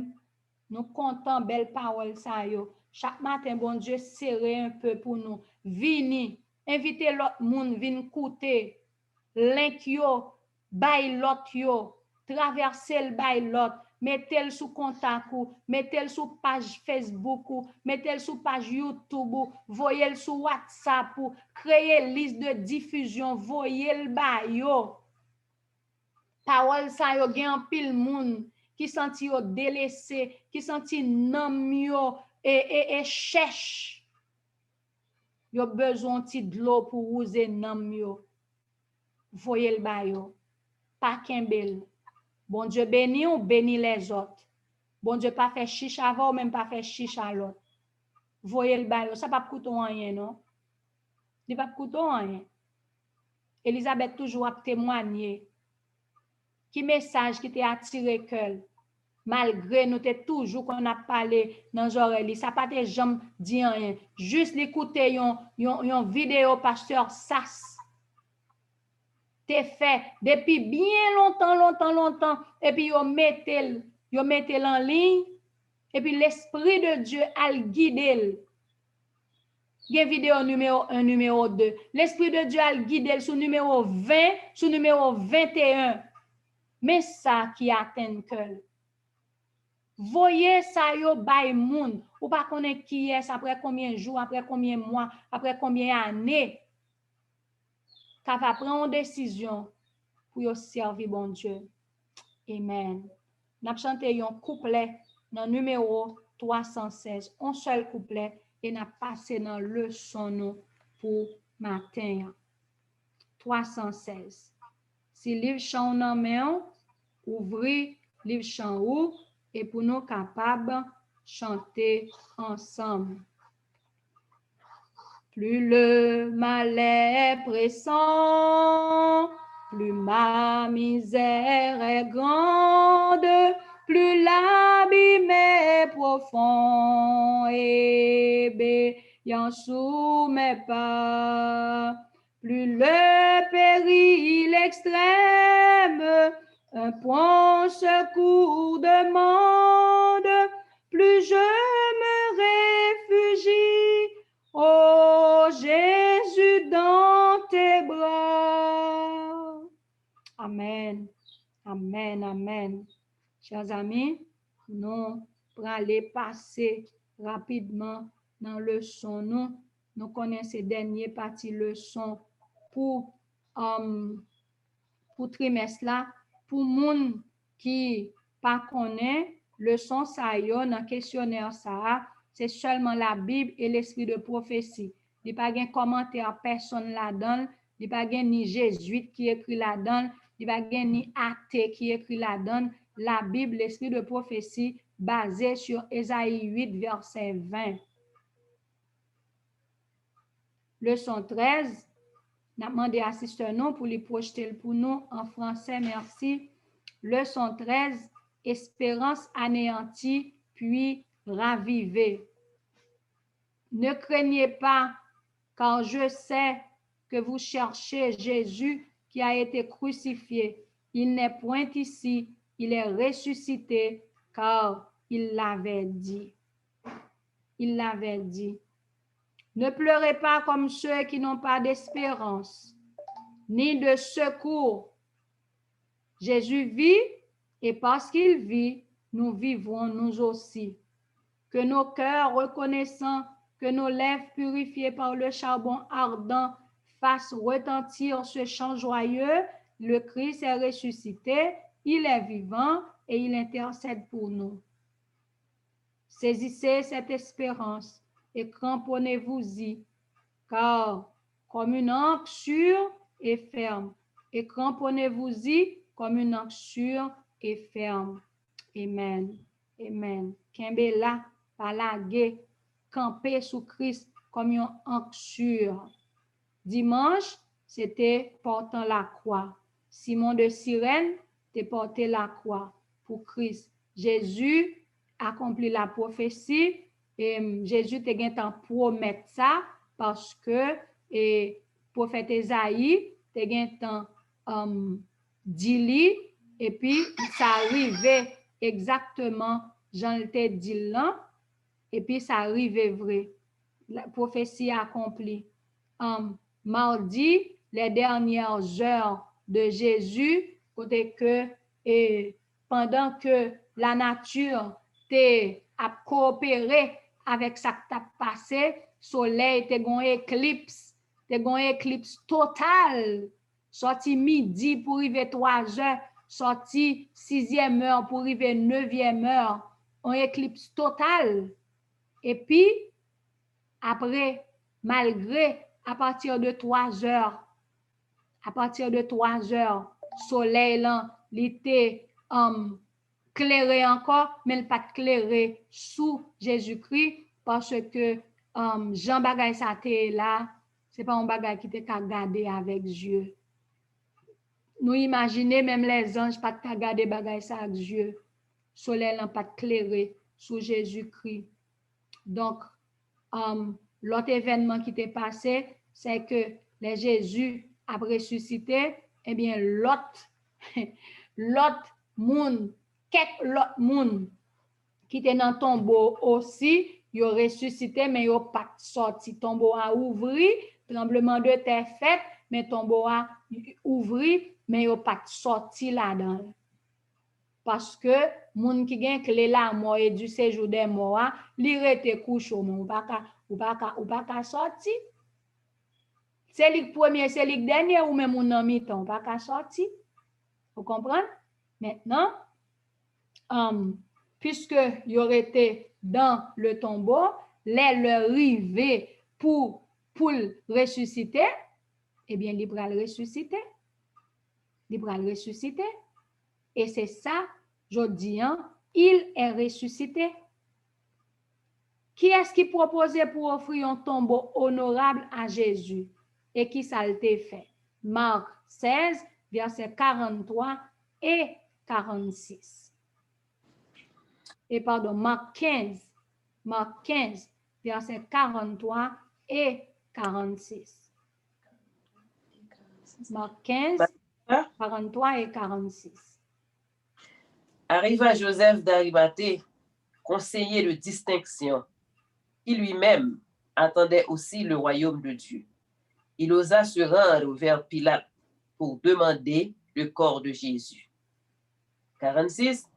nous comptons belle parole ça yo. Chaque matin, bon Dieu, serrez un peu pour nous. Vini, invitez l'autre monde, vin écouter. Link yo, bay l'autre yo, traversez le bay l'autre. Mettez-le sous contact ou, mettez-le sous page Facebook ou, mettez-le sous page YouTube ou, voyez-le sous WhatsApp ou, créez liste de diffusion, voyez-le bay yo. Parole ça yo gen pile moun qui senti yo délaissé, qui senti nam yo et cherche. Yo besoin ti de l'eau pour rouser nam yo. Voyez le bayo. Pas kembel. Bon Dieu béni ou béni les autres. Bon Dieu pas fait chicha avant ou même pas fait chicha l'autre. Voyez le bayo, ça pas coûter rien non. Il pas coûter rien. Elisabeth toujours a témoigné. Qui message qui t'a attiré cœur malgré nous t'es toujours qu'on a parlé dans oreille ça pas te jamais dit rien juste l'écouter yon vidéo pasteur Sas t'es fait depuis bien longtemps et puis yo mettez en ligne et puis l'esprit de Dieu a guidé il y a vidéo numéro 1 numéro 2 l'esprit de Dieu a guidé sous numéro 20 sous numéro 21 mais ça qui atteint cœur. Voyez ça yo bay moun ou pas connaître qui est après combien de jours, après combien de mois, après combien d'années. Ça va prendre une décision pour yo servir bon Dieu. Amen. N'a chanté un couplet dans numéro 316, un seul couplet et n'a passé dans leçon nous pour matin. 316. Si livre chant nan men, ouvri livre chant ou et pour nous capables chanter ensemble. Plus le mal est pressant, plus ma misère est grande, plus l'abîme est profond et béant sous mes pas. Plus le péril extrême, un point secours demande, plus je me réfugie, ô Jésus, dans tes bras. Amen, amen, amen. Chers amis, nous pour aller passer rapidement dans le leçon. Nous connaissons ces dernières parties leçons pour trimestre là, pour moun qui pas connaît leçon ça yo dans questionnaire ça, c'est seulement la Bible et l'esprit de prophétie. Il n'y a pas de commentaire personne là-dedans, il n'y a pas ni jésuite qui écrit là-dedans, il n'y a pas ni athée qui écrit là-dedans. La Bible, l'esprit de prophétie basé sur Ésaïe 8 verset 20. Leçon 13, n'a demandé assistant nous pour les projeter pour nous en français, merci. Leçon 13, espérance anéantie puis ravivée. Ne craignez pas, car je sais que vous cherchez Jésus qui a été crucifié. Il n'est point ici, il est ressuscité, car il l'avait dit. Il l'avait dit. Ne pleurez pas comme ceux qui n'ont pas d'espérance, ni de secours. Jésus vit, et parce qu'il vit, nous vivons nous aussi. Que nos cœurs reconnaissants, que nos lèvres purifiées par le charbon ardent fassent retentir ce chant joyeux. Le Christ est ressuscité, il est vivant et il intercède pour nous. Saisissez cette espérance et cramponnez-vous-y, car comme une ancre sûre et ferme, et cramponnez-vous-y comme une ancre sûre et ferme. Amen. Amen. Kembe là, palagé, camper sous Christ comme une ancre sûre. Dimanche, c'était portant la croix. Simon de Cyrène, t'es porté la croix pour Christ. Jésus accomplit la prophétie et Jésus te gen tan promettre ça parce que prophète Esaïe te gen tan dit et puis ça arrivait exactement Jean te dit là et puis ça arrivait vrai. La prophétie accomplie. Mardi, les dernières heures de Jésus, côté que pendant que la nature a coopéré avec ça qui t'a passé, soleil te gon éclipse total, sorti midi pour arriver 3 heures, sorti 6e heure pour arriver 9e heure, un éclipse total. Et puis, après, malgré, à partir de 3 heures, soleil là, l'été, clairé encore, mais pas clairé sous Jésus-Christ parce que Jean bagay sa te là, c'est pas un bagay qui te ka garder avec Dieu. Nous imaginez même les anges pas te garder bagay sa avec Dieu. Soleil là pas clairé sous Jésus-Christ. Donc l'autre événement qui t'est passé, c'est que les Jésus a ressuscité, eh bien l'autre monde, quelques l'autre monde qui était dans le tombeau aussi, ils ont ressuscité, mais ils n'ont pas sorti. Tombeau a ouvert, tremblement de terre fait, mais tombeau a ouvert, mais ils n'ont pas sorti là-dedans. Parce que moun qui gen clé la mort et du séjour des morts, li rete couche ou pas sorti. C'est le premier, c'est le dernier ou même mon ami ton pas sorti. Vous comprenez? Maintenant, puisque il aurait été dans le tombeau, le rivé pour le ressusciter, eh bien, il va le ressusciter. Il va le ressusciter. Et c'est ça, je dis, hein, il est ressuscité. Qui est-ce qui proposait pour offrir un tombeau honorable à Jésus? Et qui ça a été fait? Marc 16, versets 43 et 46. Et pardon, Marc 15, versets 43 et 46. Marc 15, 43 et 46. Arriva Joseph d'Arimathée, conseiller de distinction, qui lui-même attendait aussi le royaume de Dieu. Il osa se rendre vers Pilate pour demander le corps de Jésus. 46.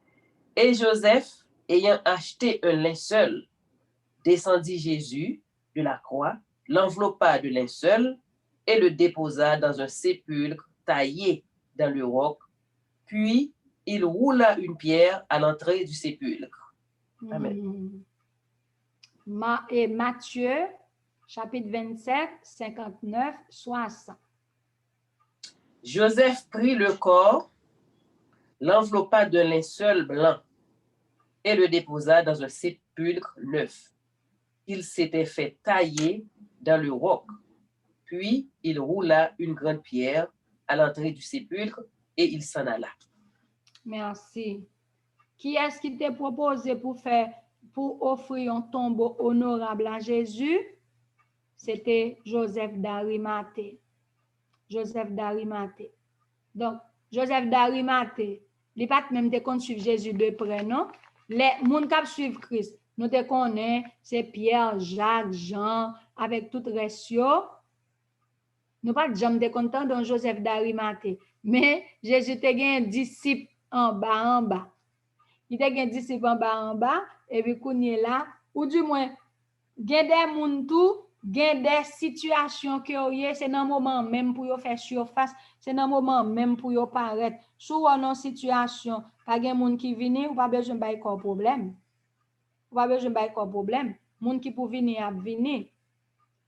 Et Joseph, ayant acheté un linceul, descendit Jésus de la croix, l'enveloppa de linceul et le déposa dans un sépulcre taillé dans le roc, puis il roula une pierre à l'entrée du sépulcre. Amen. Et Matthieu, chapitre 27, 59, 60. Joseph prit le corps, l'enveloppa d'un linceul blanc et le déposa dans un sépulcre neuf. Il s'était fait tailler dans le roc. Puis il roula une grande pierre à l'entrée du sépulcre et il s'en alla. Merci. Qui est-ce qui t'a proposé pour offrir un tombeau honorable à Jésus? C'était Joseph d'Arimathée. Joseph d'Arimathée. Donc, Joseph d'Arimathée, il n'est pas même de qu'on suivre Jésus de près, non? Les gens qui suivent Christ, nous te connaissons, c'est Pierre, Jacques, Jean, avec tout le reste. Nous pas jamais content dans Joseph d'Arimathée. Mais Jésus te un disciple en bas. Il te un disciple en bas, et puis qu'on est là, ou du moins, il y a des gens tout, il y a des situations que c'est dans le moment même pour faire surface, c'est dans le moment même pour paraître. Souvent dans situation, pas de monde qui vient, ou pas besoin de faire problème. Ou pas besoin de faire problème. Monde qui pour venir a venir.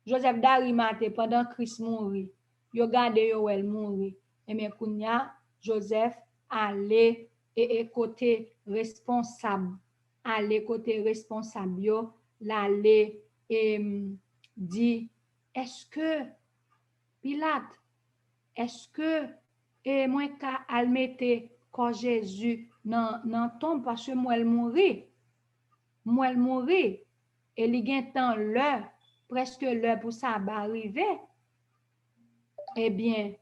Joseph d'Arimathée pendant Christ mourit, yo gade yo elle mourit. Et bien kounya Joseph allait et côté responsable, yo, l'aller et dit est-ce que Pilate, est-ce que et moi ka al mette corps Jésus dans tombe parce que moi elle mourit et li gen temps l'heure presque l'heure pour ça va arriver. Eh bien,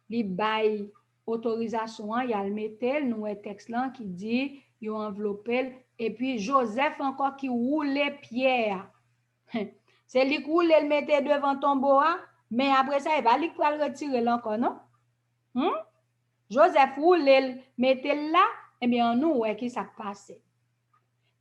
li bay autorisation, il y a le mettel, nous un texte là qui dit, il enveloppé, et puis Joseph encore qui roule pierre. C'est lui qui roule le mettait devant tombeau, mais après ça, il va lui le retirer là encore, non? Joseph roule le mettel là, eh bien, nous, ouais, qui ça passe.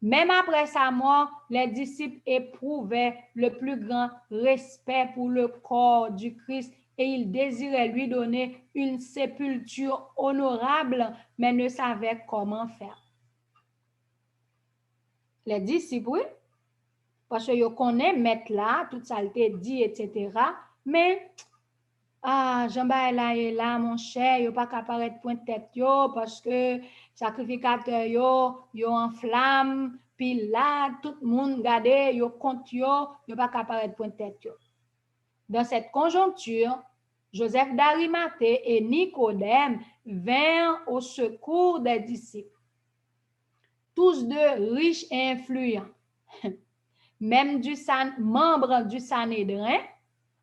Même après sa mort, les disciples éprouvaient le plus grand respect pour le corps du Christ et ils désiraient lui donner une sépulture honorable, mais ne savaient comment faire. Les disciples, oui, parce que ils connaissent mettre là, tout ça a été dit, etc. Mais, Jean-Baptiste là et là, mon cher, il n'y a pas qu'à paraître point de tête, parce que sacrificateur, yo en flamme. Puis là, tout le monde regarde, yo compte yo pas apparaître point de tête. Dans cette conjoncture, Joseph d'Arimathée et Nicodème vinrent au secours des disciples. Tous deux riches et influents, même membres du Sanhédrin,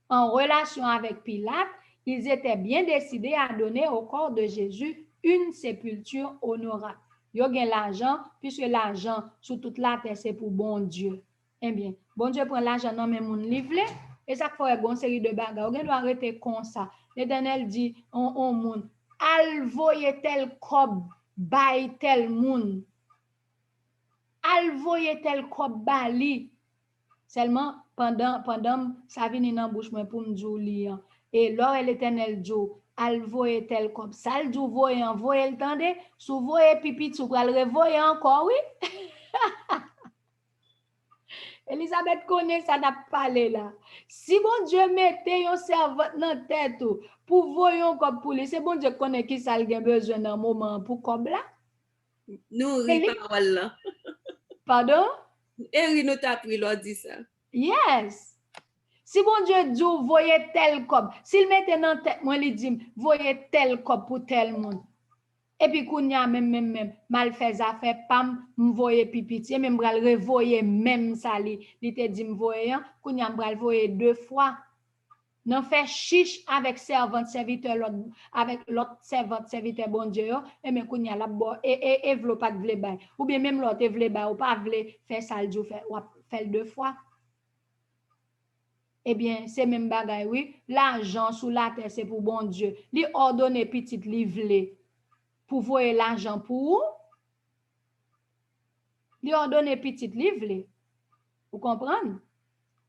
en relation avec Pilate, ils étaient bien décidés à donner au corps de Jésus une sépulture honorable. Yo gen l'argent, puisque l'argent sur toute la terre, c'est pour bon Dieu. Eh bien, bon Dieu prend l'argent dans mes moun livre, et ça fait une série de bagages. On doit arrêter comme ça. L'Éternel dit, on moun, al voye tel kob, bay tel moun. Al voye tel kob bali. Seulement, pendant ça vient dans bouche moi pour me dire, et lors l'Éternel dit, al voye tel comme ça, le voye envoyer le tande, sou voye pipi, sou pral revoye encore, oui. Elisabeth connaît ça n'a parlé là. Si bon Dieu mettait un servante dans tête pour voyon comme pour lui, c'est bon Dieu connaît qui ça a besoin d'un moment pour comme là. Nous ri parole là. Pardon? Et nous t'a pris l'on dit ça. Yes. Si bon Dieu dit voyez tel comme, s'il mettait dans tête moi il dit voyez tel comme pour tel monde. Et puis kounya même mal fait affaire pam m'voyer pipiti même bral revoyer même ça li te dit m'voyer kounya bral voyer 2 fois. Non fait chiche avec servante serviteur avec l'autre servante serviteur bon Dieu et mais kounya la bo et vlo pas de vle bay ou bien même l'autre vle bay ou pas vle faire ça le fait 2 fois. Eh bien, c'est même bagay oui, l'argent sous la terre c'est pour bon Dieu. Li ordonne petite li vle pour voyer l'argent pour lui ordonner petite livre. Vous comprenez?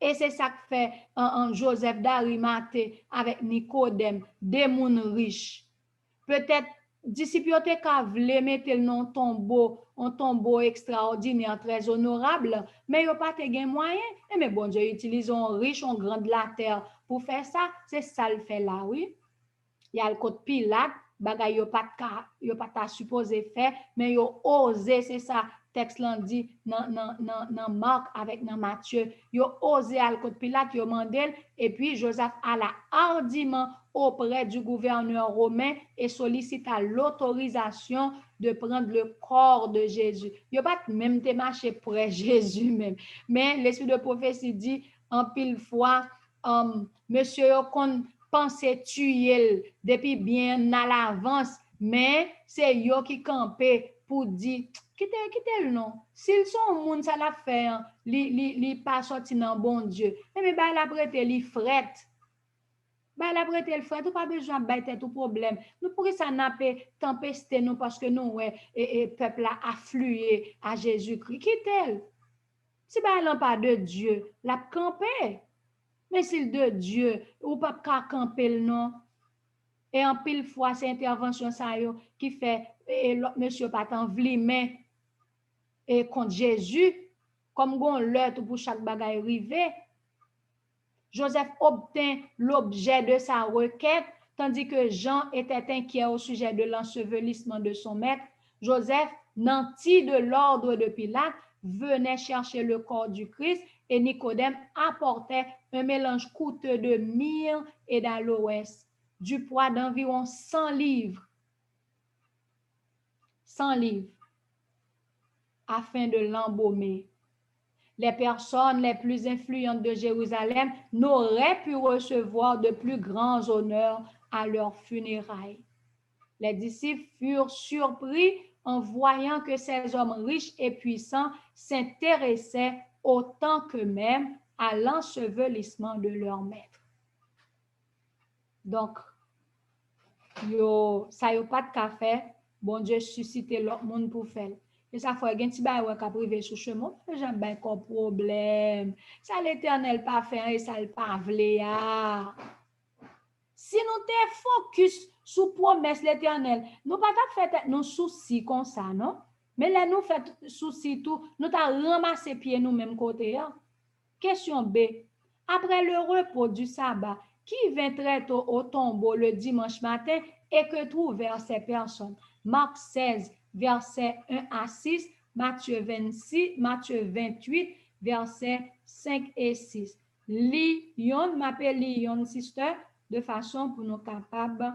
Et c'est ça que fait en Joseph d'Arimathée avec Nicodème, des moun riches. Peut-être disciples ka vle mettre un tombeau extraordinaire, très honorable, mais yo pas te gen moyen. Et mais bon Dieu utilise un riche, un grand de la terre pour faire ça. C'est ça le fait là, oui. Il y a le code Pilate, bagay yo pas ta supposé faire, mais yo osé, c'est ça. Texte là dit dans Marc avec dans Matthieu, yo osé à le code Pilate, yo mandel, et puis Joseph alla hardiment auprès du gouverneur romain et sollicita l'autorisation de prendre le corps de Jésus. Yo pas même te marcher près Jésus même, mais l'esprit de prophétie dit en pile fois, monsieur yo kon pense tuer depuis bien à l'avance, mais c'est yo qui campé pour dire quittez le non. S'ils sont moun ça l'a fait, li pas sorti dans bon Dieu. Mais bah la prêter li fret. Bah la prêter le fret, ou pas besoin baiter tout problème. Nous pourrions ça n'a pas tempester nous parce que nous ouais et peuple a afflué à Jésus-Christ. Quittez. Si bah l'en pas de Dieu, la camper. Mais s'il de Dieu, ou pas qu'à camper le nom. Et en pile fois, c'est intervention ça yo qui fait, et l'autre monsieur pas tant vli, mais et contre Jésus, comme gon l'heure pour chaque bagaille rivé, Joseph obtint l'objet de sa requête, tandis que Jean était inquiet au sujet de l'ensevelissement de son maître. Joseph, nanti de l'ordre de Pilate, venait chercher le corps du Christ et Nicodème apportait un mélange coûteux de myrrhe et d'aloès, du poids d'environ 100 livres. 100 livres, afin de l'embaumer. Les personnes les plus influentes de Jérusalem n'auraient pu recevoir de plus grands honneurs à leurs funérailles. Les disciples furent surpris en voyant que ces hommes riches et puissants s'intéressaient autant qu'eux-mêmes à l'ensevelissement de leur maître. Donc, ça n'a pas de café, bon Dieu suscite l'autre monde pour faire. Et ça fait gen ti bay wè ka privé sous chemin, j'aime bien qu'on problème. Ça l'Éternel pas fait et ça le pas vle ya. Si nous te focus sur promesse l'Éternel, nous pas fait nous souci comme ça non? Mais là nous fait souci tout, nous t'a ramassé pied nous même côté ya. Question B. Après le repos du sabbat, qui vint très tôt au tombeau le dimanche matin et que trouvèrent ces personnes? Marc 16 versets 1 à 6, Matthieu 28, versets 5 et 6. Lyon, m'appelle Lyon, sister, de façon pour nous capables.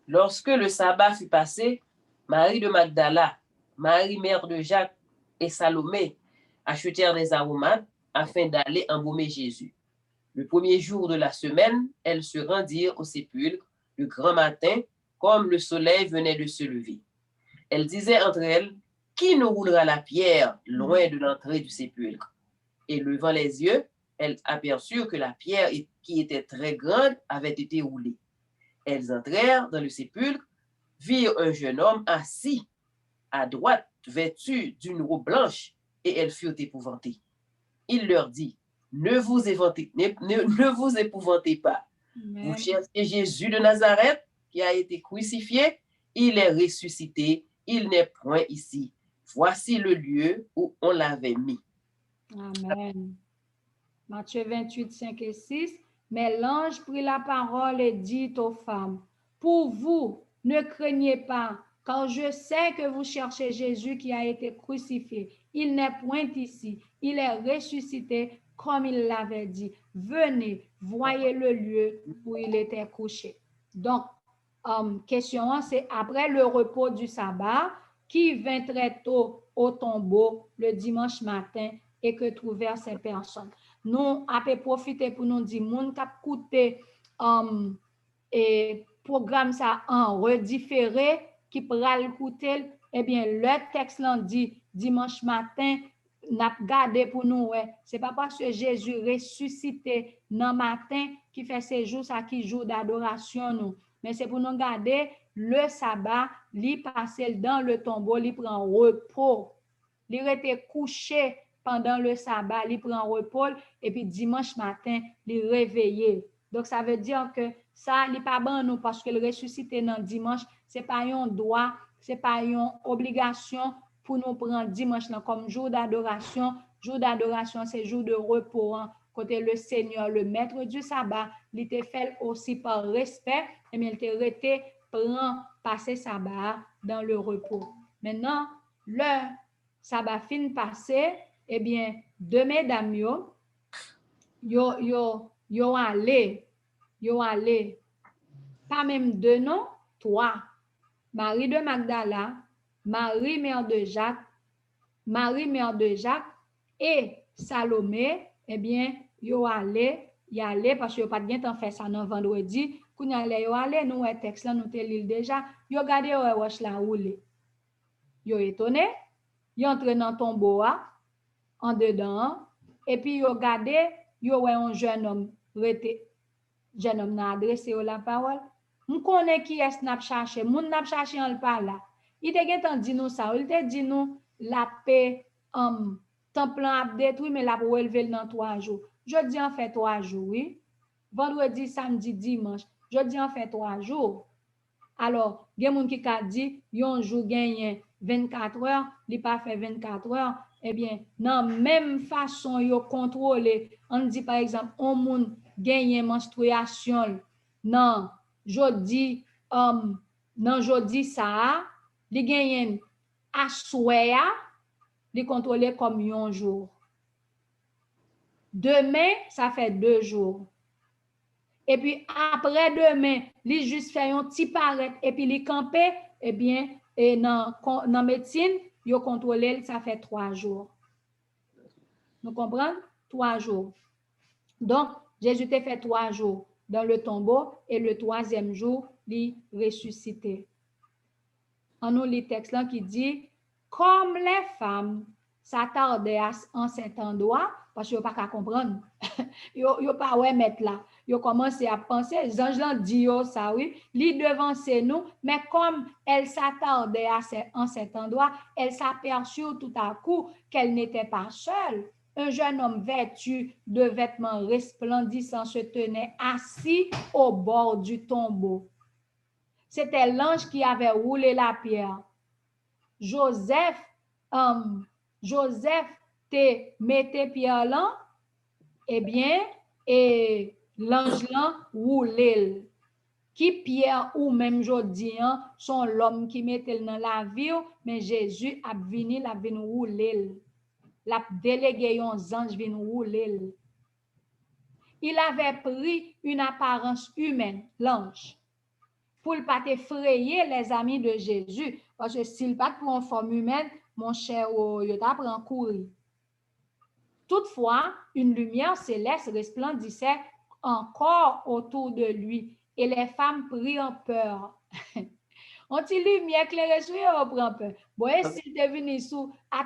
Lorsque le sabbat fut passé, Marie de Magdala, Marie mère de Jacques et Salomé achetèrent des aromates afin d'aller embaumer Jésus. Le premier jour de la semaine, elles se rendirent au sépulcre le grand matin, comme le soleil venait de se lever. Elles disaient entre elles, qui nous roulera la pierre loin de l'entrée du sépulcre? Et levant les yeux, elles aperçurent que la pierre qui était très grande avait été roulée. Elles entrèrent dans le sépulcre, virent un jeune homme assis à droite, vêtu d'une robe blanche, et elles furent épouvantées. Il leur dit, ne vous épouvantez pas. Amen. Vous cherchez Jésus de Nazareth, qui a été crucifié, il est ressuscité, il n'est point ici. Voici le lieu où on l'avait mis. Amen. Matthieu 28, 5 et 6. Mais l'ange prit la parole et dit aux femmes, pour vous, ne craignez pas, car je sais que vous cherchez Jésus qui a été crucifié. Il n'est point ici, il est ressuscité comme il l'avait dit. Venez, voyez le lieu où il était couché. Donc, question, c'est après le repos du sabbat, qui vint très tôt au tombeau le dimanche matin et que trouvèrent ces personnes. Nous avons profité pour nous dire, moun k'ap koute et programme ça en redifféré qui pral koute, eh bien le texte l'en dit dimanche matin n'a gardé pour nous ouais, c'est pas parce que Jésus ressuscité dans matin qui fait ces jours ça qui jour d'adoration nous, mais c'est pour nous garder le sabbat, li passer dans le tombeau, li prend repos, li était couché pendant le sabbat, il prend repos et puis dimanche matin, il réveillé. Donc ça veut dire que ça, il pas bon nous parce que le ressuscité dans dimanche, c'est pas un droit, c'est pas une obligation pour nous prendre dimanche comme jour d'adoration. Jour d'adoration, c'est jour de repos. Hein. Côté le Seigneur, le maître du sabbat, il était fait aussi par respect, et bien il était resté prend passer sabbat dans le repos. Maintenant, le sabbat fin passé, eh bien, deux mesdames, yo allé, pas même deux noms, trois. Marie de Magdala, Marie mère de Jacques et Salomé, eh bien, yo allé parce que yo pas bien temps faire ça non vendredi, qu'on allé yo allé nous un texte là nous te lire déjà, yo gardé ouais roche la roule. Yo étonné, yo entré dans tombeau en dedans et puis yo gardé, yo ouais un jeune homme n'a adressé la parole. On connaît qui est n'a cherché, moun n'a cherché en pas là. Il te gen dit nous ça, il te dit nous la paix temple a détruit mais la pour relever dans 3 jours. Jeudi en fait 3 jours, oui. Vendredi, samedi, dimanche. Jeudi en fait 3 jours. Alors, il y a des gens qui ont dit, un jour gagne 24 heures, il n'a pas fait 24 heures. Eh bien, dans la même façon, il contrôle. On dit par exemple, un monde gagne menstruation. Non, jeudi ça, il gagne à souhait, il contrôle comme un jour. Demain, ça fait 2 jours. Et puis après demain, il juste fait un petit paraître et puis il campe, eh bien, et dans médecine, il contrôle, ça fait 3 jours. Nous comprenons? 3 jours. Donc, Jésus t'a fait 3 jours dans le tombeau et le 3e jour, il ressuscité. On nous lit le texte là qui dit, comme les femmes s'attardaient en cet endroit, parce qu'ils n'ont pas qu'à comprendre, ils n'ont pas ouais mettre là. Ils ont commencé à penser, les anges l'ont dit ça, oui, li devancer nous, mais comme elle s'attardait en cet endroit, elle s'aperçut tout à coup qu'elle n'était pas seule. Un jeune homme vêtu de vêtements resplendissants se tenait assis au bord du tombeau. C'était l'ange qui avait roulé la pierre. Joseph te mettait pierre là, eh bien, et l'ange là roulé. Qui Pierre ou même jodi sont l'homme qui mettait dans la vie, mais Jésus a venu rouler. La délégué un ange vient rouler. Il avait pris une apparence humaine, l'ange, pour ne pas effrayer les amis de Jésus, parce que s'il pas pour une forme humaine, mon cher, il t'apprend courir. Toutefois, une lumière céleste resplendissait encore autour de lui et les femmes prirent peur. On dit lumière éclairée sur eux, on prend peur. Bon, et s'il est venu sous à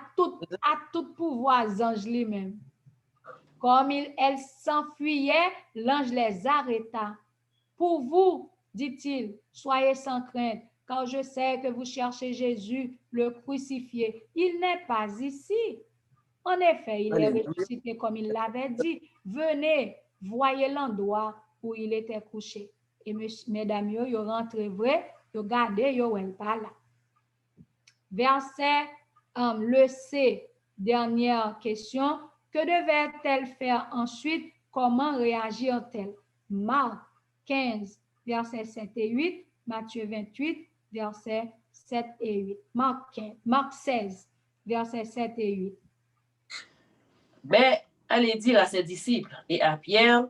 tout pouvoir, ange lui-même. Comme elle s'enfuyait, l'ange les arrêta. Pour vous, dit-il, soyez sans crainte, car je sais que vous cherchez Jésus, le crucifié. Il n'est pas ici. En effet, il est ressuscité comme il l'avait dit. Venez, voyez l'endroit où il était couché. Et mesdames, ils rentrent vrai, ils gardent, ils ne pas là. Verset Le C, dernière question. Que devait-elle faire ensuite? Comment réagir-t-elle? Marc 15, versets 7 et 8. Matthieu 28, versets 7 et 8. Marc 16, versets 7 et 8. Mais allez dire à ses disciples et à Pierre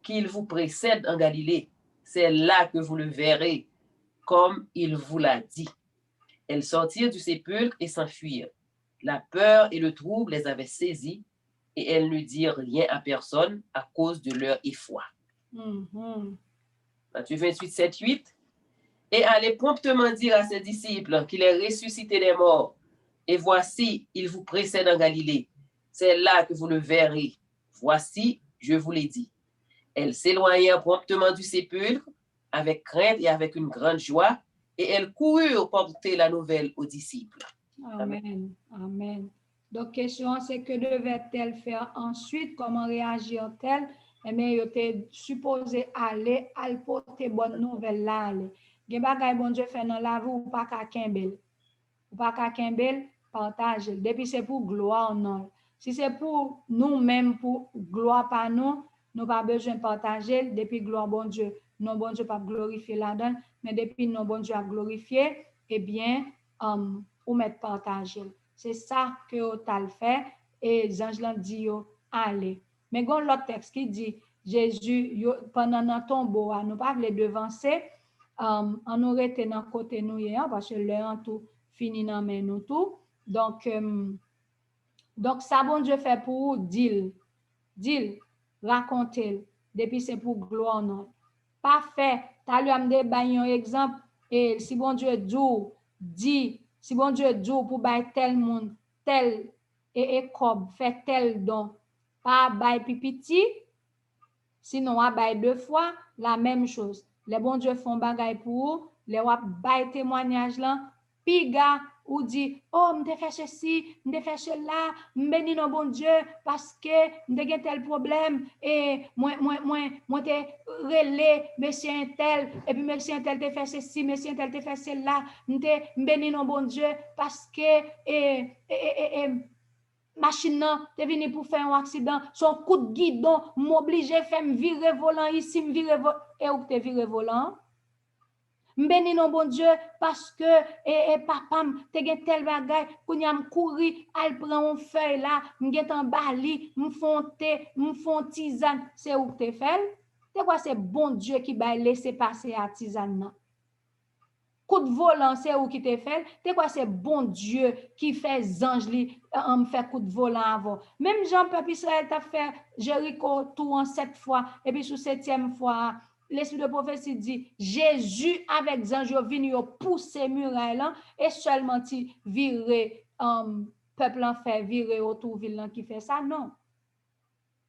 qu'il vous précède en Galilée. C'est là que vous le verrez, comme il vous l'a dit. Elles sortirent du sépulcre et s'enfuirent. La peur et le trouble les avaient saisies et elles ne dirent rien à personne à cause de leur effroi. Matthieu 28, 7, 8. Et allez promptement dire à ses disciples qu'il est ressuscité des morts. Et voici, il vous précède en Galilée. C'est là que vous le verrez. Voici, je vous l'ai dit. Elles s'éloignèrent promptement du sépulcre avec crainte et avec une grande joie, et elles coururent porter la nouvelle aux disciples. Amen. Amen. Donc, question, c'est que devait-elle faire ensuite? Comment réagir-t-elle? Eh bien, il était supposé aller porter bonne nouvelle là. Aller. Gen bagay bon Dieu fait dans la vie ou pas qu'à Kimbel. Ou pas qu'à Kimbel, partager. Depuis c'est pour gloire non. Si c'est pour nous-mêmes, pour gloire pas nous, nous pas besoin de partager. Depuis gloire bon Dieu, non bon Dieu pas glorifier là-dedans, mais depuis non bon Dieu a glorifié, eh bien, ou mettre partager. C'est ça que on t'a fait et les anges l'ont dit allez. Mais gon l'autre texte qui dit Jésus pendant notre tombeau, nous pas les devancer, on aurait été dans côté nous hier parce que l'heure tout fini dans main nous tout. Donc ça bon Dieu fait pour dire raconter depuis c'est pour gloire non. Pas fait, t'as lui amené un exemple et si bon Dieu dit si bon Dieu dit pour bailler tel monde, tel et comme fait tel don, pas bailler pipiti, sinon à bailler deux fois la même chose. Les bon Dieu font bagay pour les wap bailler témoignage là, piga ou dit oh m'te fait ceci, m'te fait cela, m'béni non bon Dieu parce que m'te gen tel problème et moi te relé monsieur un tel et puis monsieur un tel te fait ceci, monsieur un tel te fait cela, m'béni non bon Dieu parce que machine nan te vini pour faire un accident, son coup de guidon m'oblige faire me virer volant ici, me virer et ou te virer volant. M'béni non bon Dieu parce que papam te gen tel bagay kounya m'couri al prend un feuille là m'get en bali m'font tisane c'est ou te fait c'est quoi c'est bon Dieu qui va laisser passer à tisane nan coup de volant c'est ou qui te fait c'est quoi c'est bon Dieu qui fait ange li me fait coup de volant avant même Jean peuple Israël t'a fait Jéricho tout en 7 fois et puis sur 7e fois l'esprit de prophétie dit Jésus avec ange vini pousser muraille là et seulement ti virer peuple en fait virer autour ville qui fait ça non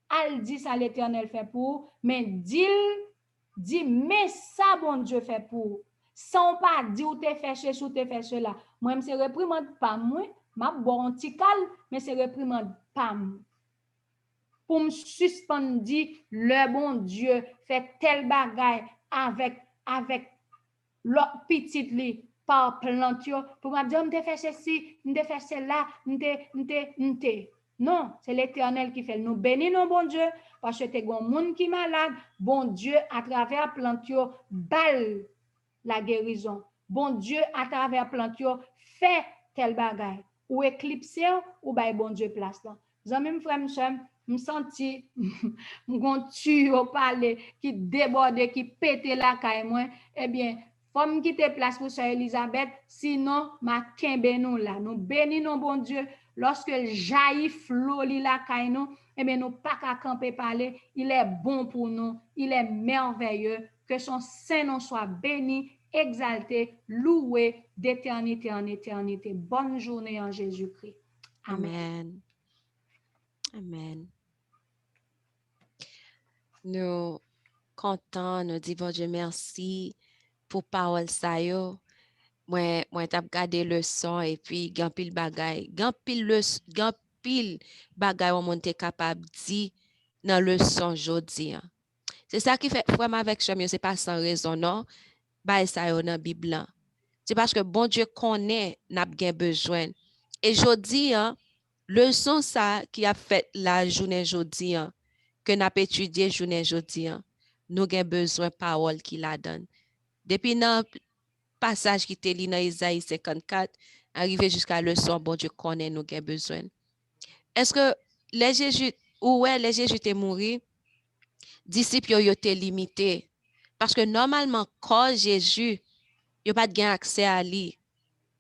al dit ça l'Éternel fait pour mais dit mais ça bon Dieu fait pour sans pas dire ou te fait ceci ou te fait cela moi c'est réprimande pas moi m'a bon petit calme mais c'est réprimande pas pour me suspendre le bon Dieu fait tel bagaille avec l'autre petite li par plantio pour me dire me fait ceci me fait cela me non, c'est l'Éternel qui fait. Nous bénissons bon Dieu parce que t'es un monde qui est malade. Bon Dieu, à travers plantio, balle la guérison. Bon Dieu, à travers plantio, fait tel bagaille. Ou éclipser ou bail bon Dieu place là. J'aime frère me senti m'gon tu au parler qui déborde qui pète la caille moi eh bien faut me quitter place pour sœur Elisabeth sinon ma kembe nous là nous bénissons bon Dieu lorsque jaillit flot li la caille nous eh bien nous pas qu'à camper parler il est bon pour nous il est merveilleux que son saint nom soit béni exalté loué d'éternité en éternité bonne journée en Jésus-Christ Amen. Amen. Nous contents, nous disons Dieu merci pour parole ça yo. Moi t'ai regardé le son et puis gan pile bagay, gan pile bagay on monte capable dit dans le son jodi. C'est ça qui fait vraiment avec chami, c'est pas sans raison non. Ba ça yo dans Bible. C'est parce que bon Dieu connaît n'a gen besoin Et jodi, hein, leçon ça qui a fait la journée jodi, hein, que n'a pas étudié journée jodi, hein, nous avons besoin de parole qui la donne. Depuis dans passage qui était li dans Isaïe 54, arrivé jusqu'à leçon, bon Dieu connaît nous avons besoin. Est-ce que les Jésus, ouais, les Jésus étaient morts, disciples ont été limités. Parce que normalement, quand Jésus, il n'y a pas de accès à lui.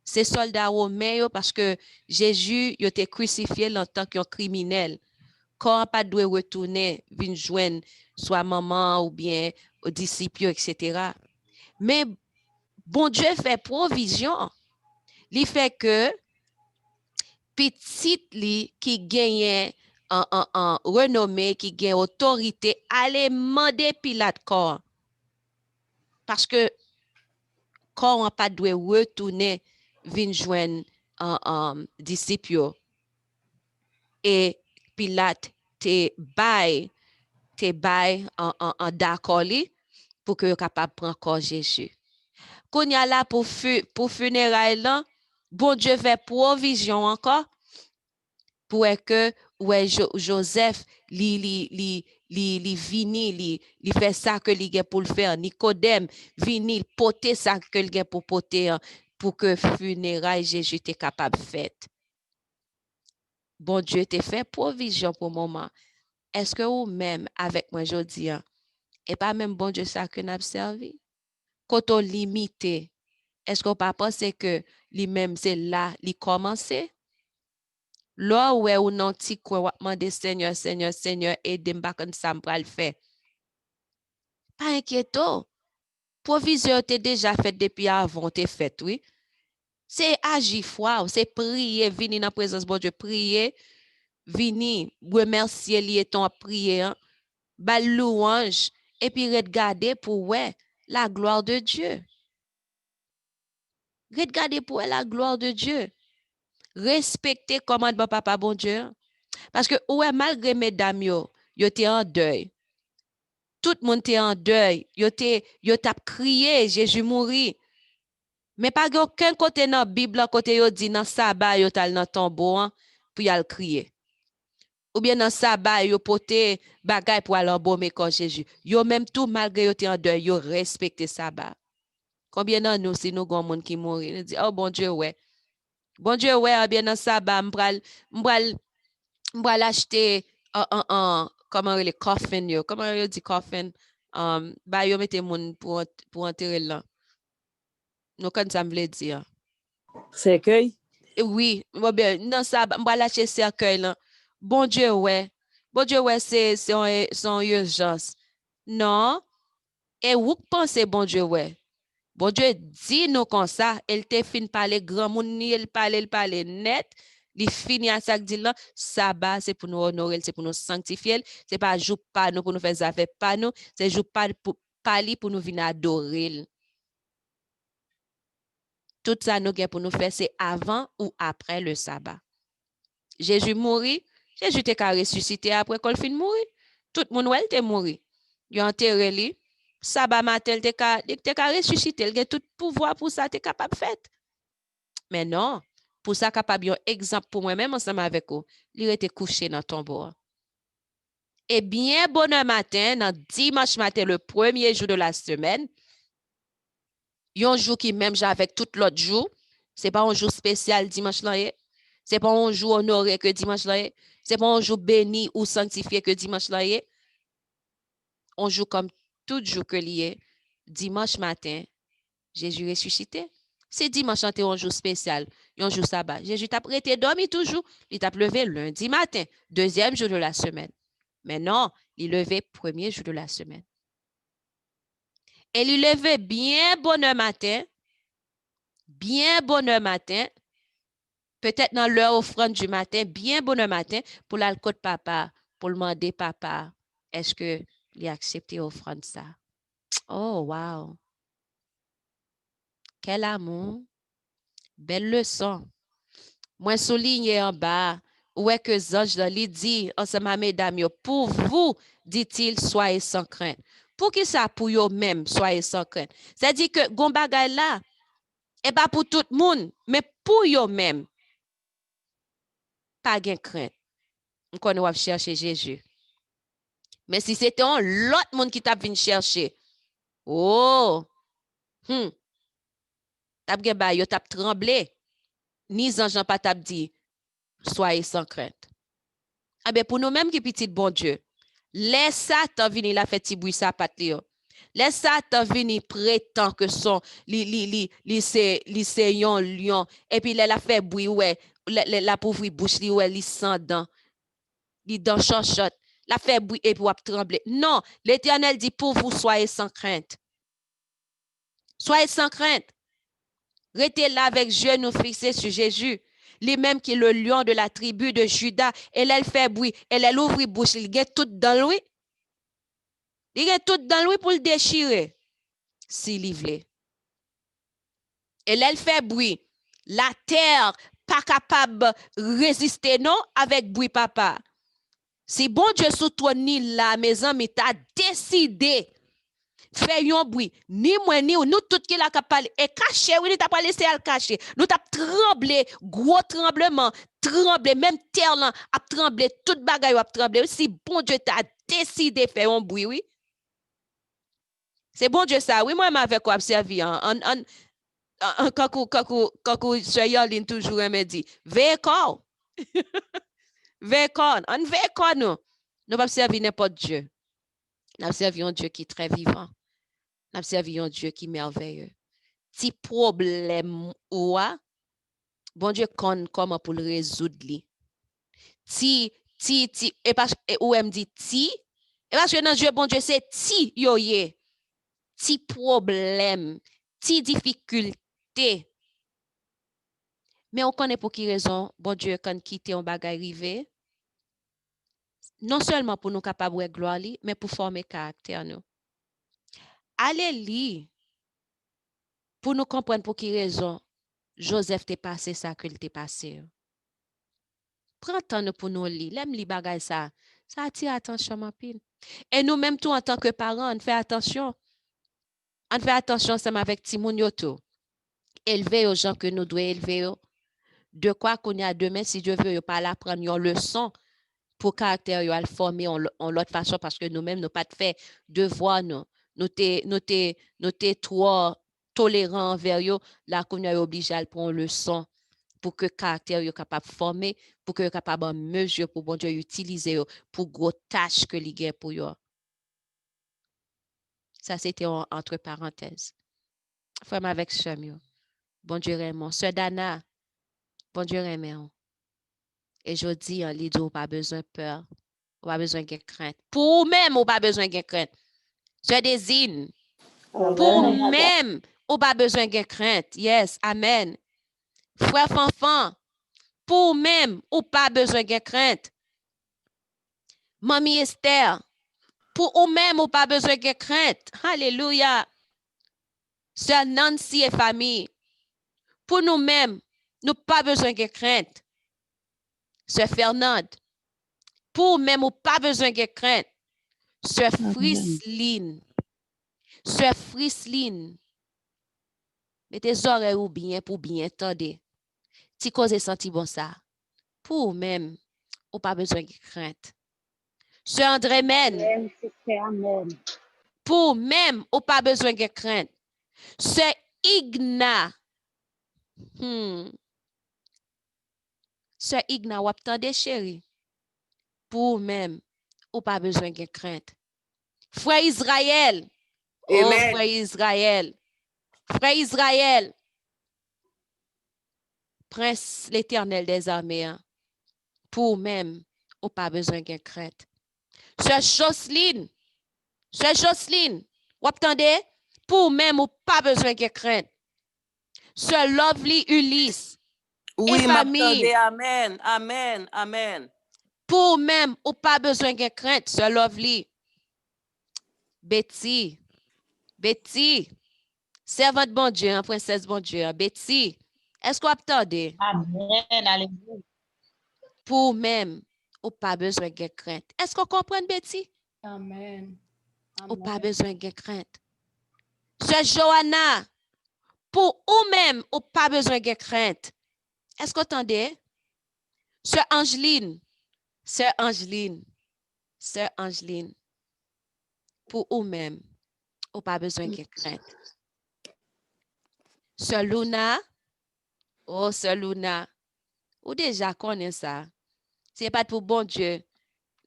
C'est soldats romains parce que Jésus a été crucifié en tant qu'un criminel. Quand on pas doit retourner, venir joindre soit maman ou bien aux disciples, etc. Mais bon Dieu fait provision. Il fait que petit li qui gagne en renommée, qui gagne autorité, allez demander Pilate corps. Parce que quand on pas doit retourner, venir joindre disciples. Et Pilate te bail en d'accord pour que capable prendre corps Jésus. Qu'on y a là pour funérailles là, bon Dieu fait provision encore pour que ouais Joseph li vini li fait ça que li gen pour le faire. Nicodème vini porter ça que li gen pour porter pour que funérailles Jésus était capable faire. Bon Dieu te fait provision pour le moment. Est-ce que vous même avec moi aujourd'hui, et pas même bon Dieu ça que nous avons servi? Quand on limité, est-ce qu'on pas penser que lui-même c'est là, il commence? Là où est ou non ti quoi demander Seigneur, Seigneur, Seigneur, aide-moi quand ça me le faire. Pas inquiéto. Provision t'es déjà fait depuis avant t'es fait, oui. C'est agir foi, c'est prier, venir dans la présence de bon Dieu, prier, venir remercier lui et ton prier, bal louange et puis regarder pour ouais la gloire de Dieu. Regarder pour la gloire de Dieu. Respecter commandement papa bon Dieu. Parce que ouais malgré mesdames yo étaient en deuil. Tout le monde était en deuil. Yo t'a crié Jésus mourit. Mais pas aucun côté dans la Bible côté yo dit dans sabbat yo tal dans tombeau pour y aller crier. Ou bien dans sabbat yo poté bagay pour aller embaumer corps Jésus. Yo même tout malgré yo en deuil, yo respecté sabbat. Combien de nous si nous gon monde qui mourir, nous dit oh bon Dieu ouais. Bon Dieu ouais bien dans sabbat m'bral acheter comment les coffin yo, comment yo dit coffin ba yo mette moun pour enterrer là. Nous quand ça me veut dire. Cercueil? Oui, bien dans sabbat m'bral acheter cercueil là. Bon Dieu ouais. Bon Dieu ouais c'est son urgence. Non. Et vous pensez bon Dieu ouais. Bon Dieu dit nous comme ça, elle te fin parler grand monde, elle parle net, il finit à ça dit là, sabbat c'est pour nous honorer, c'est pour nous sanctifier, c'est pas jour pas nous pour nous faire affaire pas nous, c'est jour pas pour parler pour nous venir adorer. Tout ça nous gain pour nous faire c'est avant ou après le sabbat. Jésus mourit, Jésus était ressuscité après qu'il fin mourir. Tout le monde était mort. Il enterré lui. Sabbat matin, il était ressuscité, il a tout pouvoir pour ça, il est capable de faire. Mais non, pour ça, capable un exemple pour moi-même ensemble avec vous, il était couché dans ton tombeau. Et bien bonheur matin, dans dimanche matin, le premier jour de la semaine, un jour qui même avec tout l'autre jour, c'est pas un jour spécial dimanche là, c'est pas un jour honoré que dimanche là, c'est pas un jour béni ou sanctifié que dimanche là. On joue comme tout jour que lié, dimanche matin, Jésus ressuscité. C'est dimanche matin, un jour spécial, un jour sabbat. Jésus t'a prêté dormi toujours, il t'a levé lundi matin, deuxième jour de la semaine. Mais non, il levé premier jour de la semaine. Et il levé bien bonheur matin, peut-être dans l'heure offrande du matin, bien bonheur matin, pour l'alcool de papa, pour le demander papa, est-ce que il a accepté offrande ça? Oh, wow. Quel amour. Belle leçon. Moi, souligné en bas, où est que Zange lui dit, ensemble, mesdames, pour vous, dit-il, soyez sans crainte. Pour qui ça, pour vous même, soyez sans crainte? C'est-à-dire que, gon bagay là, et pas pour tout le monde, mais pour vous même. pas de crainte. On va chercher Jésus. Mais si c'était un l'autre monde qui t'a venu chercher, oh, t'as tremblé. Ni Jean pas t'a dit, soyez sans crainte. Ah ben pour nous-mêmes qui petit bon Dieu, laisse Satan venir la fait petit bruit sa patte. Laisse Satan venir prétend que son c'est un lion et puis la fait bruit ouais, la pauvre bouche li ouais li sans dents, li dents chanchotte, la fait bruit et puis wap trembler. Non, l'Éternel dit pour vous soyez sans crainte. Soyez sans crainte. Restez là avec genoux fixés sur Jésus. Lui-même qui est le lion de la tribu de Juda. Et elle fait bruit. Elle ouvre bouche. Il get tout dans lui. Il get tout dans lui pour le déchirer. S'il y veut. Et elle fait bruit. La terre pas capable de résister, non, avec bruit, papa. Si bon Dieu sous ton nid là, mes amis, t'as décidé. Fait un bruit, ni moi ni nous tout qui la capable et caché, oui, t'as pas laissé à le cacher. Nous t'a tremblé, gros tremblement, tremblé, même terre là a tremblé, toute bagaille a tremblé. Si bon Dieu t'a décidé faire un bruit, oui. C'est bon Dieu ça, oui, moi m'avec quoi observer quand Sir Yoline toujours me dit, veille-corps. Veille-corps, on veille-corps nous. Nous pas servir n'importe Dieu. Nous servir un Dieu qui est très vivant. Nous servons un Dieu qui est merveilleux. Si problème ou bon Dieu connaît comment pour le résoudre. Et parce ou me dit et parce que dans Dieu bon Dieu c'est yoye. Ti problème, ti difficulté. Mais on connaît pour qui raison bon Dieu quand quitter un bagage rivé. Non seulement pour nous capables de gloire mais pour former caractère nous. Allez lire pour nous comprendre pour qui raison Joseph t'est passé ça que t'est passé. Prends temps pour nous lire, l'aime li bagay ça. Ça attire attention ma pile. Et nous même tout en tant que parents, on fait attention. On fait attention ensemble avec Timoun yoto. Élever aux gens que nous devons élever. De quoi qu'on y a demain si Dieu veut pas l'apprendre une leçon pour caractère yo al former en l'autre façon parce que nous-mêmes nous pas de fait devoir nous t'es trop tolérant envers yo la qu'on est obligé à prendre leçon pour que caractère yo capable former pour que capable en mesure pour bon Dieu utiliser yo pour gros tâches que li gen pour yo. Ça c'était entre parenthèses. Frère avec Samuel. Bon Dieu Raymond, sœur Dana. Bon Dieu Raymond. Et je dis en lido pas besoin de peur. Pas besoin de crainte. Pour même ou pas besoin de crainte. Je désigne. Pour même ou pas besoin de crainte. Yes, amen. Frère Fanfan, pour même ou pas besoin de crainte. Mamie Esther, pour ou même ou pas besoin de crainte. Alléluia. Sœur Nancy et famille, pour nous-mêmes, nous pas besoin de crainte. Sœur Fernande, pour même ou pas besoin de crainte. Sœur Frisline, Sœur Frisline, mettez oreilles ou bien pour bien entendre. Si cause senti bon ça, pour même ou pas besoin de crainte. Sœur André Men, pour même ou pas besoin de crainte. Sœur Igna, Sœur Igna, ou attendez chérie, pour même ou pas besoin de crainte. Frère Israël, oh frère Israël, frère Israël, Prince l'Éternel des armées, pour même ou pas besoin de crainte. Sœur Jocelyne, ou attendez, pour même ou pas besoin de crainte. Sœur Lovely Ulysse, oui, famille, amen, amen, amen. Pour même ou pas besoin de crainte, Sœur Lovely. Betty, servante bon Dieu, princesse bon Dieu, Betty, est-ce qu'on attendez? Amen, alléluia. Pour même ou pas besoin de crainte. Est-ce qu'on comprend, Betty? Amen. Ou pas besoin de crainte. Sœur Johanna, pour ou même ou pas besoin de crainte. Est-ce qu'on entendez? Sœur Angeline, Sœur Angeline, Sœur Angeline, pour vous-même, ou pas besoin de crainte. Sœur Luna, oh Sœur Luna, ou déjà connaît ça. C'est pas pour bon Dieu.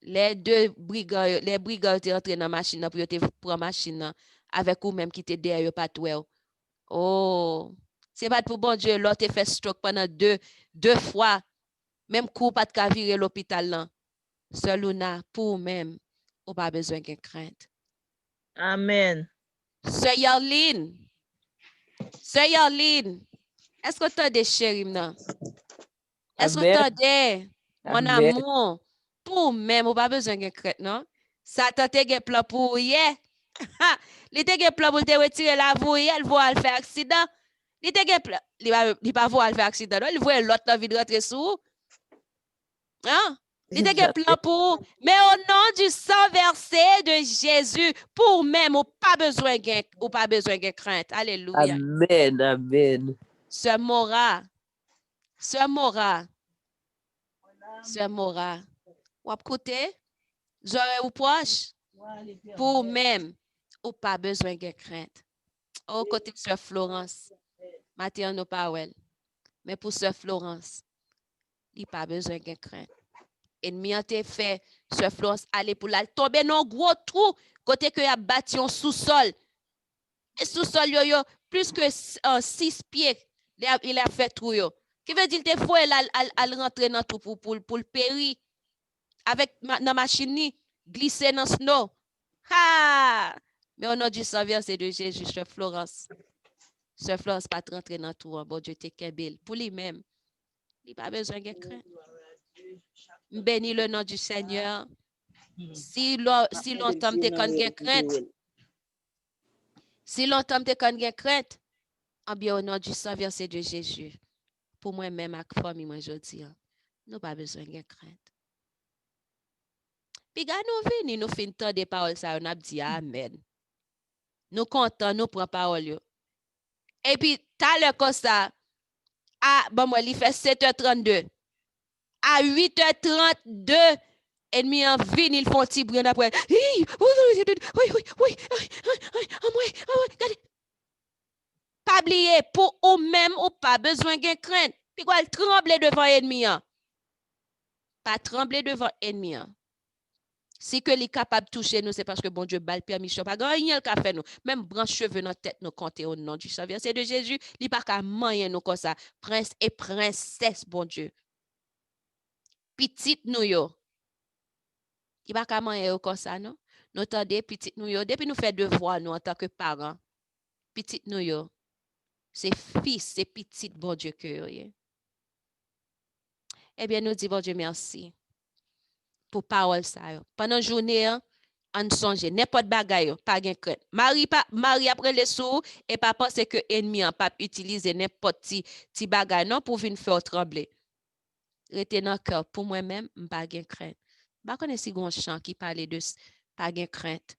Les brigands étaient rentrés dans la machine pour te prendre la machine avec vous-même qui était derrière pas toi. Oh, c'est pas pour bon Dieu, l'autre fait stroke pendant deux fois. Même coup pas de virer l'hôpital là. Sœur Luna, pour vous-même, ou pas besoin de crainte. Amen. Sœur Yarline, est-ce que tu as des chéris maintenant? Est-ce que tu as des, mon Amen. amour, pour même, ou pas besoin de crainte, non? Satan te gen plan pour hier. Il te gen plan pour te retirer la voie, il voit le faire accident. Il te gen plan, il pas voir le faire accident, non? Il voit l'autre dans vide rentrer sous. Hein? Il te gen plan pour, mais au nom du sang versé de Jésus, pour même, ou pas besoin de crainte. Alléluia. Amen. Amen. Sœur Mora, ou ap koute, j'aurais ou proche, pour même, ou pas besoin de crainte. Au côté de Sœur Florence, Mathieu nous parle, mais pour Sœur Florence, il pas besoin de crainte. Ennemi a été fait, Sœur Florence, aller pour la tomber dans un gros trou, côté que y a bâti un sous-sol. Et sous-sol, yo, plus que 6 pieds, il a fait trou, yo. Qui veut dire que fois elle rentrer dans tout pour le périr avec la machine glisser dans le snow. Ha! Mais au nom du sang versé de Jésus, Sœur Florence pas rentrer dans tout, bon Dieu te kebel pour lui-même. Il pas besoin de crainte. Bénis le nom du Seigneur. Si longtemps te kan crainte, si longtemps te kan crainte, en bien au nom du sang versé de Jésus. Pour moi-même, avec famille, moi, je dis, nous pas besoin de crainte. Puis, quand nous venons, nous finissons tant de paroles, ça, on a dit Amen. Nous comptons, nous prenons parole. Et puis, t'as l'heure comme ça, bon, moi, il fait 7h32. À 8h32, ennemi en vin, ils font un petit bruit après. Oui, pas oublier, pour eux-mêmes, ou pas besoin de crainte. Puis, quoi, trembler devant l'ennemi. Pas trembler devant l'ennemi. Si que les capable de toucher nous, c'est parce que bon Dieu bal permission. Pas rien qu'a fait nous. Même branche cheveux dans tête nous compter au nom du sang versé de Jésus. Il pas qu'à moyen nous comme ça. Prince et princesse, bon Dieu. Petite nous yo. Il pas qu'à moyen comme ça, non? Nous attendez petite nous yo. Depuis nous fait devoir nous en tant que parents. Petite nous yo. C'est fils, c'est petite, bon Dieu que yo. Eh bien, nous disons, bon Dieu, merci. Pour parole ça. Pendant la journée, on songe, n'importe bagaille, pas de crainte. Marie après les sous et pas penser que l'ennemi n'a pas utilisé n'importe petit bagaille non pour venir faire trembler. Restez dans le cœur pour moi-même, pas de crainte. Je connais si un chant qui parlait de pas de crainte.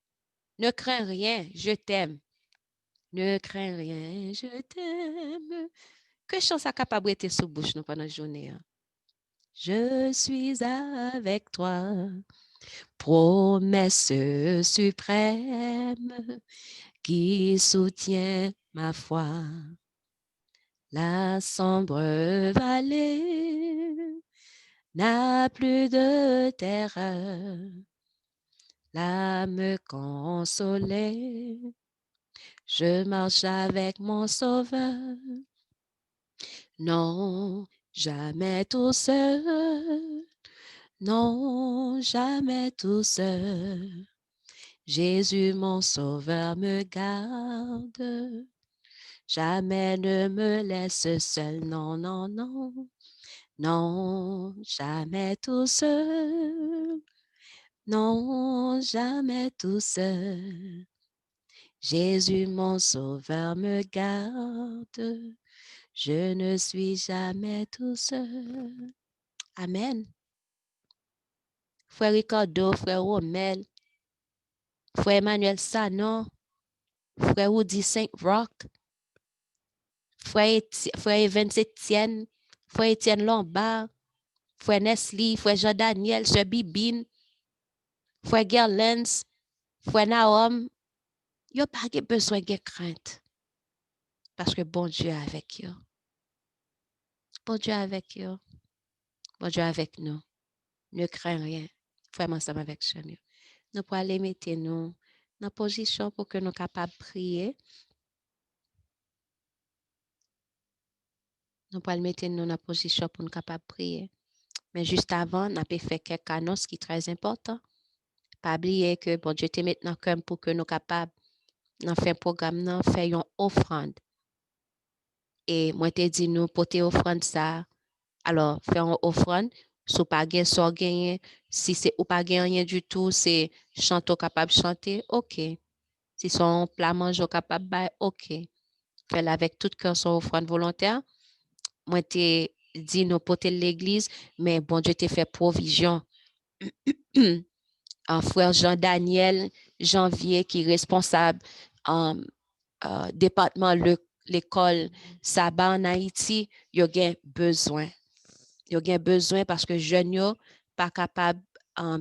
Ne crains rien, je t'aime. Ne crains rien, je t'aime. Que chant ça capable d'être sous bouche nous pendant la journée. Je suis avec toi. Promesse suprême qui soutient ma foi. La sombre vallée n'a plus de terreur. L'âme consolée, je marche avec mon Sauveur. Non, jamais tout seul. Non, jamais tout seul. Jésus, mon sauveur, me garde. Jamais ne me laisse seul. Non, non, non. Non, jamais tout seul. Non, jamais tout seul. Jésus, mon sauveur, me garde. Je ne suis jamais tout seul. Amen. Frère Ricardo, frère Romel, frère Emmanuel Sanon, frère Woody Saint Rock, frère Evans Etienne, frère Etienne Lombard, frère Nesli, frère Jean-Daniel, sœur Bibine, frère Gerlens, frère Naom, yo pas besoin de crainte. Parce que bon Dieu est avec eux. Bon Dieu est avec eux. Bon Dieu est avec nous. Ne crains rien. Vraiment, ensemble avec Seigneur. Nous pouvons aller mettre nous dans position pour que nous soyons capables de prier. Nous pouvons mettre nous dans position pour nous capables de prier. Mais juste avant, nous avons fait quelques annonces qui sont très importantes. Pas oublier que bon Dieu te met dans le cœur pour que nous soyons capables de faire un programme, faire une offrande. Et moi, je te dis, nous, pour te offrande ça, alors, faire une offrande, si vous pas gagné, si c'est ou pas gagné rien du tout, c'est chanter capable de chanter, ok. Si son plat manger capable de ok. Faire avec tout cœur son offrande volontaire. Moi, te dit nous porter l'église, mais bon Dieu te fait provision. Frère Jean-Daniel Janvier, qui est responsable département l'école Saba en Haïti, il y a besoin. Il y a besoin parce que jeunes yo pas capable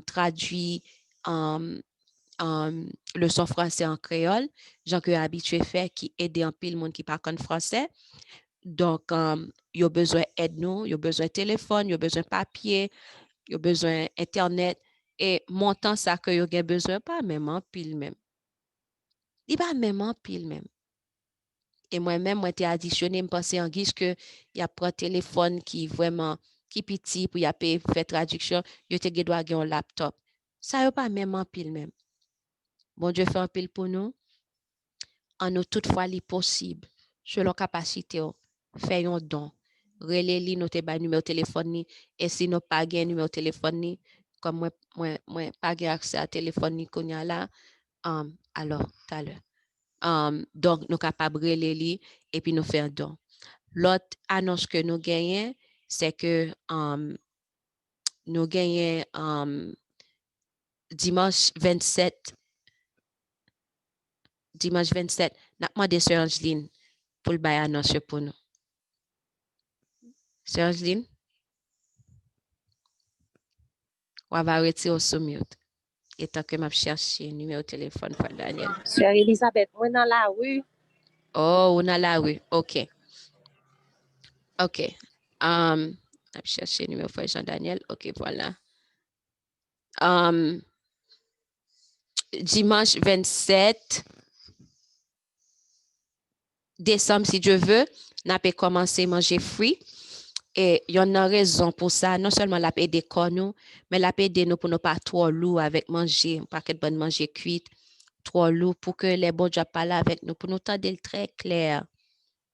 traduire le son français en créole, gens que habitué faire qui aide en pile monde qui parle français. Donc il y a besoin d'aide nous, il y a besoin de téléphone, il y a besoin de papier, il y a besoin internet et montant ça que il y a besoin pas même en pile même. Il pas même en pile même. Et moi-même, moi, t'ai additionné, me penser en guise que il y a un téléphone qui vraiment, qui petit pour y a faire traduction, il te doit avoir un laptop. Ça y a pas même en pile même. Bon Dieu fait un pile pour nous. En nous toutefois li possible, selon capacité, fait un don. Relais-li nous te ba numéro téléphone ni, et si nous pas gain numéro téléphone ni, comme moi pas gain accès à téléphone ni qu'on y a là, alors, tout à l'heure. Donc, nous sommes capables de relire et puis nous faire don. L'autre annonce que nous gagnons, c'est que nous gagnons dimanche 27, nous avons demandé Sœur Angeline pour le bail annonce pour nous. Sœur Angeline, on va retirer au mute. Et tant que je cherche le numéro de téléphone pour Daniel. Sœur Elisabeth, moi dans la rue. Oh, on a la rue. OK. OK. Je cherche le numéro de Jean-Daniel. OK, voilà. Dimanche 27 décembre, si Dieu veut, n'a pas commencé à manger fruits. Et il y a une raison pour ça. Non seulement la paix des nous, mais la paix de nous pour ne pas trop lourd avec manger, pas que de manger cuite, trop lourd pour que les bons dieux parlent avec nous, pour nous tendre très clair.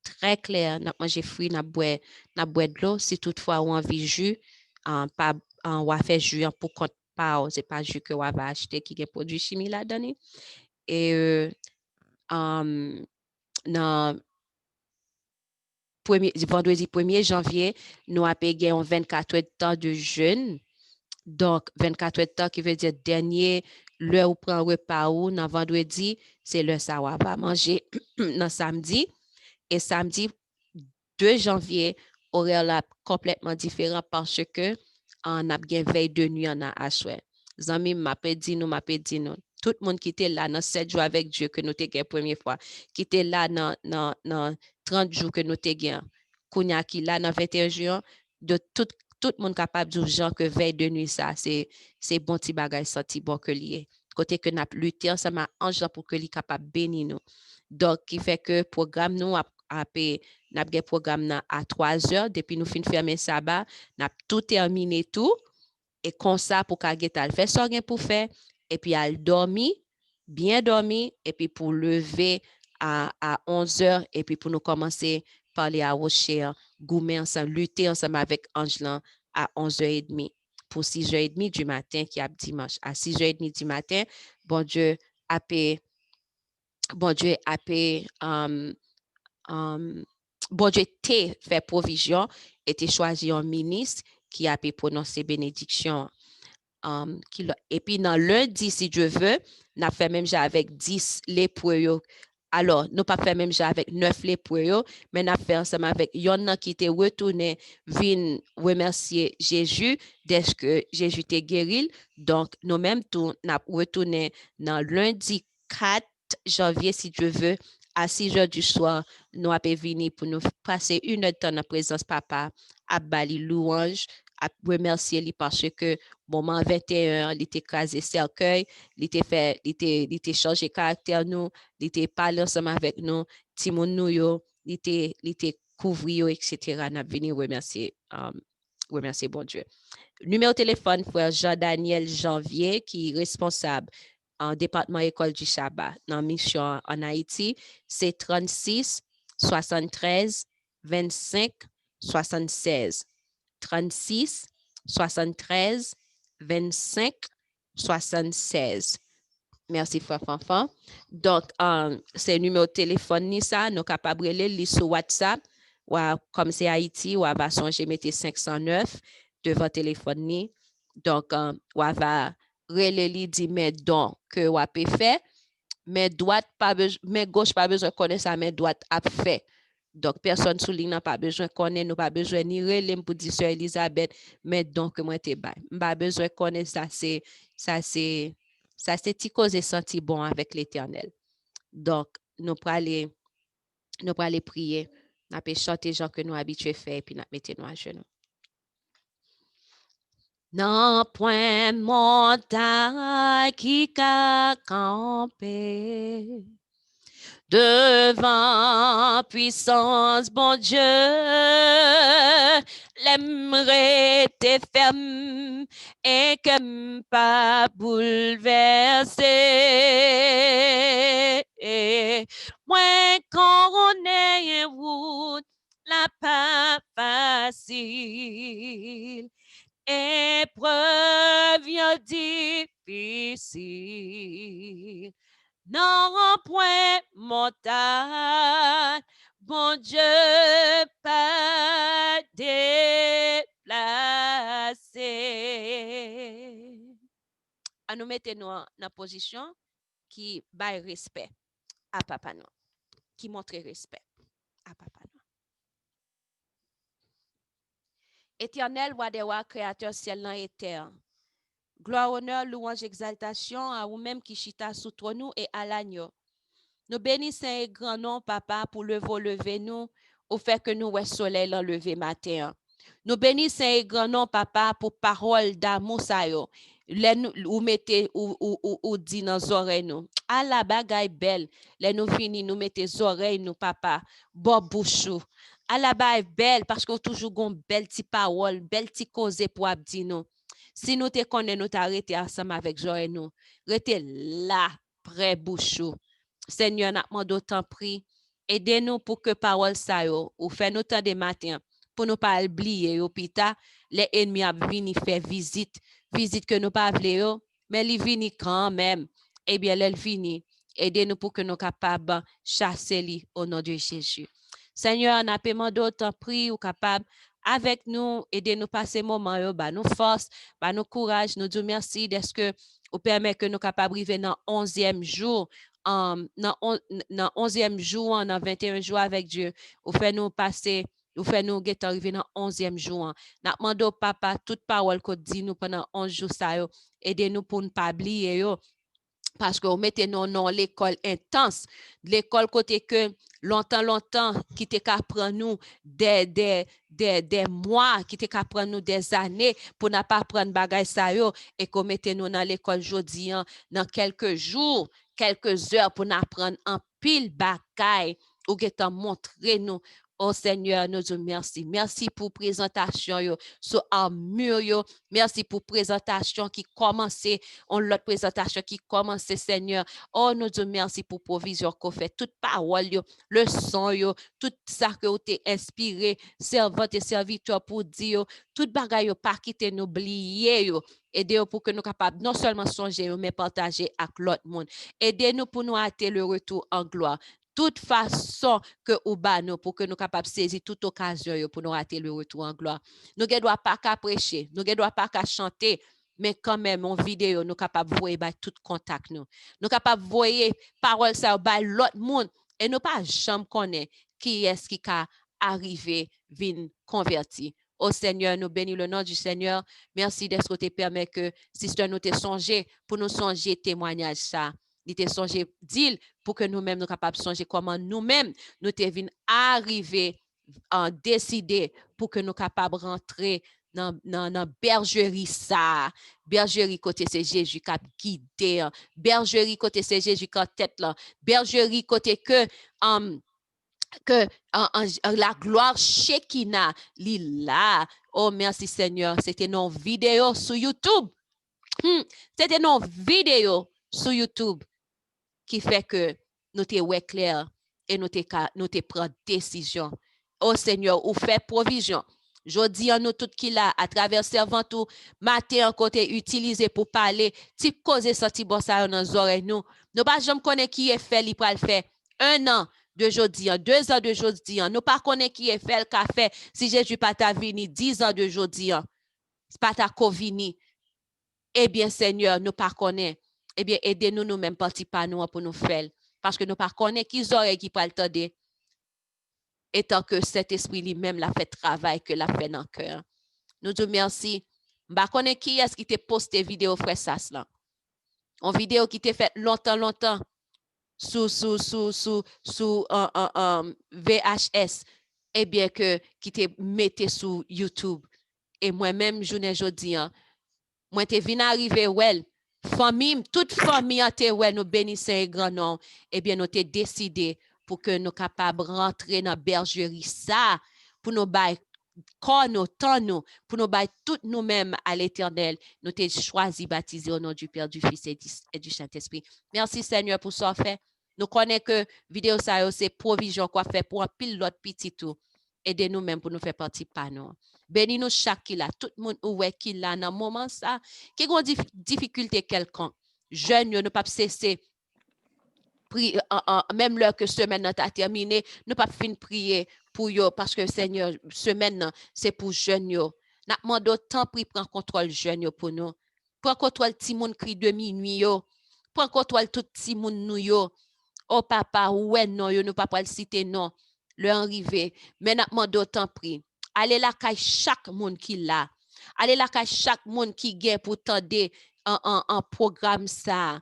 Très clair, n'a manger fruits, n'a boire de l'eau. Si toutefois on envie jus, pas on va faire jus pour compte pas, c'est pas jus que on va acheter qui est produit chimie là-dedans. Et dans vendredi 1er janvier, nous avons payé 24 heures de temps de jeûne. Donc, 24 heures de temps qui veut dire dernier, l'heure où prend repas ou dans vendredi, c'est l'heure ça va pas manger dans samedi. Et samedi 2 janvier, horaire là complètement différent parce que on a bien veille de nuit on a assué. Zami m'a dit nous. Tout le monde qui était là dans 7 jours avec Dieu que nous t'ai la première fois, qui était là dans 30 jours que nous t'ai gagné, Kounya qui là dans 21 jours, de tout le monde capable de dire que veille de nuit ça c'est bon petit bagage senti bon que lié. Côté que n'a lutté ensemble ange pour que li capable bénir nous. Donc qui fait que programme nous n'a programme à 3 heures depuis nous fin fermer sabbat, n'a tout terminé tout et comme ça pour qu'à faire ça pour faire et puis elle dormi, bien dormi et puis pour lever à 11 heures et puis pour nous commencer à parler à Rocher, goumer ensemble, lutter ensemble avec Angelin à 11h30 pour 6h30 du matin qui est dimanche. À 6h30 du matin, bon Dieu a bon Dieu fait provision et t'es choisi un ministre qui a pu prononcer bénédiction. Et puis dans lundi, si Dieu veut, n'a fait même avec 10 lépreux Alors, nous pas fait même avec 9 lépreux, mais nous fait ensemble avec yon qui était retourné, vin remercier Jésus dès que Jésus était guéri. Donc, nous-mêmes, nous retourné dans lundi 4 janvier, si Dieu veut, à 6 heures du soir, nous avons venu pour nous passer une heure de temps en présence papa, à bali louange, à remercier lui parce que moment 21, il était écrasé cercueil, il était changé caractère nous, il était parlé ensemble avec nous, Timon nous yo, il était couvri etc. N'a venu remercier bon Dieu. Numéro de téléphone frère Jean-Daniel Janvier qui est responsable en département école du Sabbat dans mission en Haïti, c'est 36 73 25 76. 36 73 25 76. Merci, frère Fanfan. Donc, c'est le numéro de téléphone, ni ça, nous sommes capables de lire sur WhatsApp, ou comme c'est Haïti, ou va songer mettre 509 devant téléphone ni. Donc, ou va relayer dit mes dons que ou a fait, mais droite pas besoin, mais gauche pas besoin de connaître ça, mais droite a fait. Donc, personne sous ligne n'a pas besoin de connaître, nous pas besoin ni relais pour dire Sœur Elisabeth, mais donc moi t'es bas. Pas besoin de connaître ça, c'est petit cause et senti bon avec l'Éternel. Donc, nous pour aller prier, nous peut chanter gens que nous habitués faire et puis nous mettez nous à genoux. Non point montagne qui a campé devant puissance, bon Dieu, l'aimerait te ferme et que pas bouleversé. Moi, quand on est en route, la pas facile. Épreuve difficile. Non, point montagne, bon Dieu, pas déplacé. À nous mettre nous dans la position qui baille respect à papa nous, qui montre respect à papa nous. Éternel, roi des rois, créateur ciel et terre. Gloire, honneur, louange, exaltation à vous-même qui chita sous nous et à l'agneau. Nous bénissons et grand nom, papa, pour le lever nous, au fait que nous, ouais, soleil l'enlever matin. Nous bénissons et grand nom, papa, pour parole d'amour, ça yo. Ou mettez, ou dit dans nos oreilles, nous. À la bagaille belle, les nous fini, nous mettez oreilles, nous, papa, bon bouchou. À la bagaille belle, parce que toujours gon belle ti parole, belle ti cause pour abdi nous. Si nous te connaissons, nous t'arrêter ensemble avec joie nous. Restez là, près bouchou. Seigneur, n'a demandé autant pris. Aidez-nous pour que parole ça yo, ou fait nous temps de matin, pour nous pas oublier, pita, les ennemis a vini faire visite que nous pas vle mais li vini quand même. Eh bien, elle vini. Aidez-nous pour que nous capables chasser li au nom de Jésus. Seigneur, n'a demandé autant pris ou capable avec nous, aidez-nous passer moment yo, ba nous force, ba nous courage, nous disons merci d'est-ce que vous permet que nous capables arriver dans 11e jour. Dans 11e jour, dans 21 jours avec Dieu, vous fait nous passer, vous fait nous arriver dans 11e jour. N'a demandé au papa toute parole que dit nous pendant 11 jours ça yo, aidez-nous pour ne pas oublier yo. Parce que vous mettez nous dans l'école intense, l'école côté que longtemps qui te prendre nous des mois, qui te prendre nous des années pour ne pas prendre bagay ça yo, et qu'on mette nous dans l'école jodi dans quelques jours, quelques heures pour apprendre en pile bagay ou getan montrer nous. Oh Seigneur, nous disons merci. Merci pour présentation yo, sur armure yo. Merci pour présentation qui commençait, on l'autre présentation qui commençait, Seigneur. Oh, nous disons merci pour provision qu'on fait. Toute parole yo, le son yo, tout ça que vous t'es inspiré, servante et serviteur pour dire, tout bagay yo, pas quitter nous oublier yo. Aidez-nous pour que nous capables non seulement songer, mais partager avec l'autre monde. Aidez-nous pour nous hâter le retour en gloire. Toute façon que ou ba nous pour que nous capables saisir toute occasion pour nous rater le retour en gloire. Nous ne doit pas qu'à prêcher, nous ne doit pas qu'à chanter, mais quand même en vidéo nous capables voir tout contact nous. Nous capables voir parole ça ba l'autre monde et nous pas jamais connaître qui est-ce qui a arrivé vin converti. Oh Seigneur, nous bénis le nom du Seigneur. Merci d'être te permet que sister nous te songer pour nous songer témoignage ça. Il te songer dit pour que nous-mêmes nous capables de songer comment nous-mêmes nous te vin arriver en décider pour que nous capables rentrer dans bergerie ça. Bergerie côté c'est Jésus qui a guidé. Bergerie côté c'est Jésus qui a tête là. Bergerie côté que la gloire Shekinah li là. Oh merci Seigneur, c'était nos vidéos sur YouTube. C'était nos vidéos sur YouTube qui fait que nous te ouais clair et nous te prend décision. Oh Seigneur, ou fait provision. Je dis à nous tout qui là à travers servant tout matin en côté utilisé pour parler, type causer sorti bon ça dans nos oreilles nous. Nous pas jamais connaître qui est fait li pral faire 1 an de jodi, 2 ans de jodi, nous pas connaître qui est fait le café si Jésus pas ta vini 10 ans de jodi, c'est pas ta covini. Eh bien Seigneur, nous pas connaître. Eh bien aidez-nous nous-mêmes parti par nous pour nous faire parce que nous pas connaître qui oreilles qui pral tendre. Et tant que cet esprit lui-même l'a fait travail que l'a fait dans le cœur. Nous disons merci. Je ne sais pas qui est-ce qui t'a posté vidéo frère Sas là. Une vidéo qui t'a fait longtemps sous VHS et bien que qui t'a metté sur YouTube. Et moi-même journée jodi moi t'ai venu arriver well. Famille, toute famille a été well nous bénissons et grand nom. Et bien nous t'ai décidé pour que nous capables de rentrer dans la bergerie ça, pour nous bailler corps nous, temps nous, pour nous bailler tout nous-mêmes à l'éternel. Nous t'ai choisi baptiser au nom du Père, du Fils et du Saint-Esprit. Merci Seigneur pour ça fait. Nous connaissons que vidéo ça c'est provision quoi fait pour un pile l'autre petit tout. Aidez nous-mêmes pour nous faire partie par nous. Bénis nous chaque qui là, tout le monde où est qui là dans moment ça, qui a une difficulté quelconque. Jeunes, ne pas cesser même l'heure que semaine a terminé, nous pas fin prier pour eux parce que Seigneur, semaine c'est pour jeunes yo. N'a demandé temps pour prendre contrôle jeunes yo pour nous. Prends contrôle ti moun cri de minuit yo. Prends contrôle tout ti moun nou yo. Oh papa, ouais non yo nous pas le citer non. Le arrivé, mais n'a demandé temps pris. Allez là kay chaque monde qui là. Allez là kay chaque monde qui gagne pour tendre en programme ça.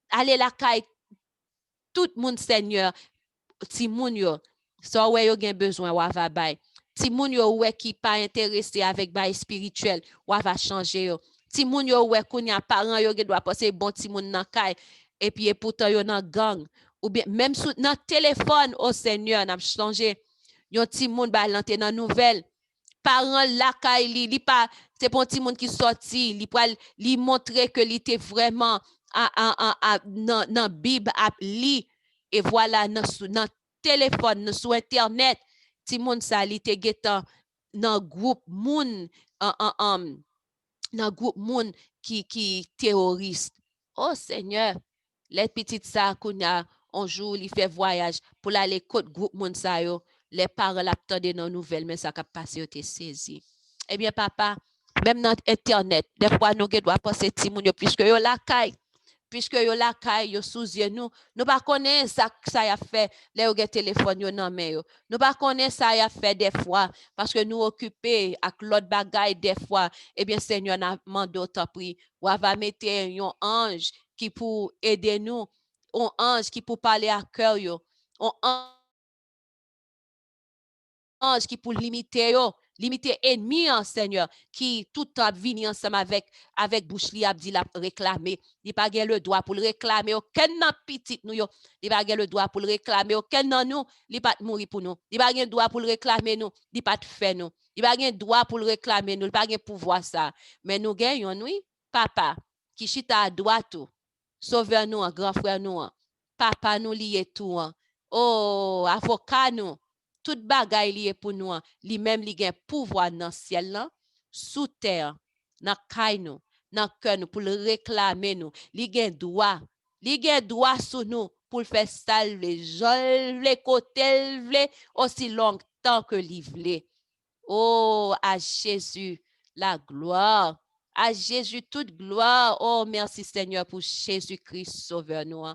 Allez là kay tout monde Seigneur, ti moun yo, so ouais yo gen besoin wa va bay. Ti moun yo ouais qui pas intéressé avec bay spirituel, wa va changer yo. Ti moun yo ouais kounya parent yo gen doit passer bon ti moun nan kay et puis pourtant yo nan gang ou bien même sous nan téléphone au Seigneur n'a changer. Yon ti moun ba lante nan nouvelle. Parent la kay li pas c'est bon ti moun qui sorti, li pral li montrer que li était vraiment dans Bible app li et voilà dans téléphone sur internet ti moun sa li te getan dans groupe moun dans groupe moun qui terroriste. Oh Seigneur, les petites ça kounya un jour li fait voyage pour aller côté groupe moun sa yo, les parents l'attendent dans nouvelle mais ça ka passé te saisi. Eh bien papa, même dans internet, des fois nous doit passer ti moun yo puisque yo la kay puisque yo la kay yo sous yeux nous pas connaît ça y a fait les yo téléphone yo nan men yo nous pas connaît ça y a fait des fois parce que nous occupés avec l'autre bagaille des fois eh bien Seigneur n'a mandé autant pris ou va mettre un ange qui pour aider nous un ange qui pour parler à cœur yo un ange qui pour limiter ennemi en Seigneur qui tout temps vini ensemble avec bouche li a dit la réclamer il pas le droit pour le réclamer aucun nan petit nous yo il pas le droit pour le réclamer aucun nan nous il pas mourir pour nous il pas le droit pour le réclamer nous il pas faire nous il pas le droit pour le réclamer nous il pas pouvoir ça mais nous gagnons nous papa qui chita à droite tout sauveur nous grand frère nous papa nous lié tout oh avocat nous tout bagay lié pour nous li même li gen pouvoir dans ciel là sous terre dans kay nous dans cœur nous pour le réclamer nous li gen droit sur nous pour faire salver les côtés aussi longtemps que li vle. Oh à Jésus la gloire, à Jésus toute gloire. Oh merci Seigneur pour Jésus-Christ sauveur nous.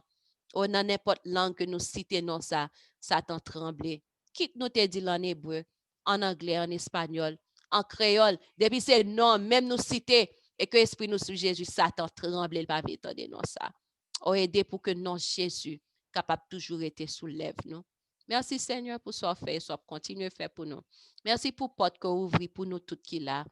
ou dans n'importe langue que nous citons non ça, Satan tremblé. Qui nous te dit en hébreu, en anglais, en espagnol, en créole, depuis c'est non, même nous citer et que l'esprit nous sous Jésus, Satan tremblé, il va attendre non ça. Ou aider pour que non Jésus capable toujours être sous lèvres nous. Merci Seigneur pour ce fait, soit continuer faire pour nous. Merci pour porte que ouvri pour nous tout qui là.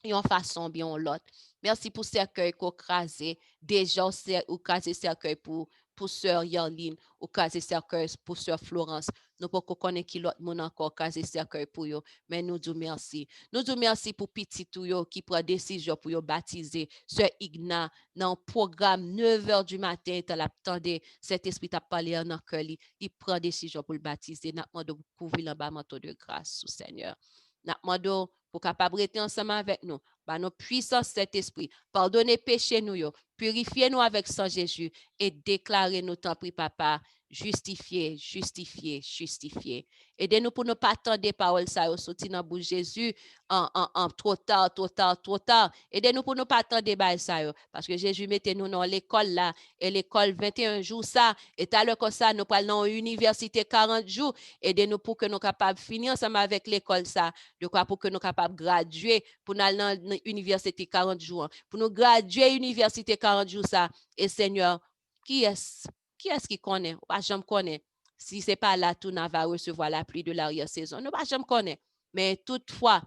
Et en façon bien l'autre. Merci pour cercueil qu'on crasé. Déjà, ou crasé cercueil pour sœur Yarline, ou crasé cercueil pour sœur Florence. Nous ne connaissons qui l'autre monde encore crasé cercueil pour eux. Mais nous disons merci. Nous disons merci pour petit tout qui prend décision pour baptiser sœur Igna dans le programme 9h du matin. Attendez, cet esprit t'a parlé en cœur. Il prend décision pour le baptiser. Nous demandons pour couvrir le manteau de grâce au Seigneur. Nous demandons pour capable être ensemble avec nous, par nos puissances cet esprit, pardonnez péché nous, purifiez nous avec sang Jésus et déclarez nous tant pis papa, justifié, justifié, justifié. Aidez-nous pour ne pas attendre des paroles ça sorti dans bouche Jésus en trop tard, trop tard, trop tard. Aidez-nous pour ne pas attendre des paroles ça parce que Jésus mettez nous dans l'école là et l'école 21 jours ça et à l'heure comme ça nous parlons dans université 40 jours. Aidez-nous pour que nous capables finir ensemble avec l'école ça, de quoi pour que nous capables graduer pour nous aller dans l'université 40 jours. Pour nous graduer université 40 jours ça et Seigneur, qui est-ce qui connaît? Pas jamais connaît. Si c'est pas là tout n'a va recevoir la pluie de l'arrière-saison. Nous pas jamais connaît. Mais toutefois,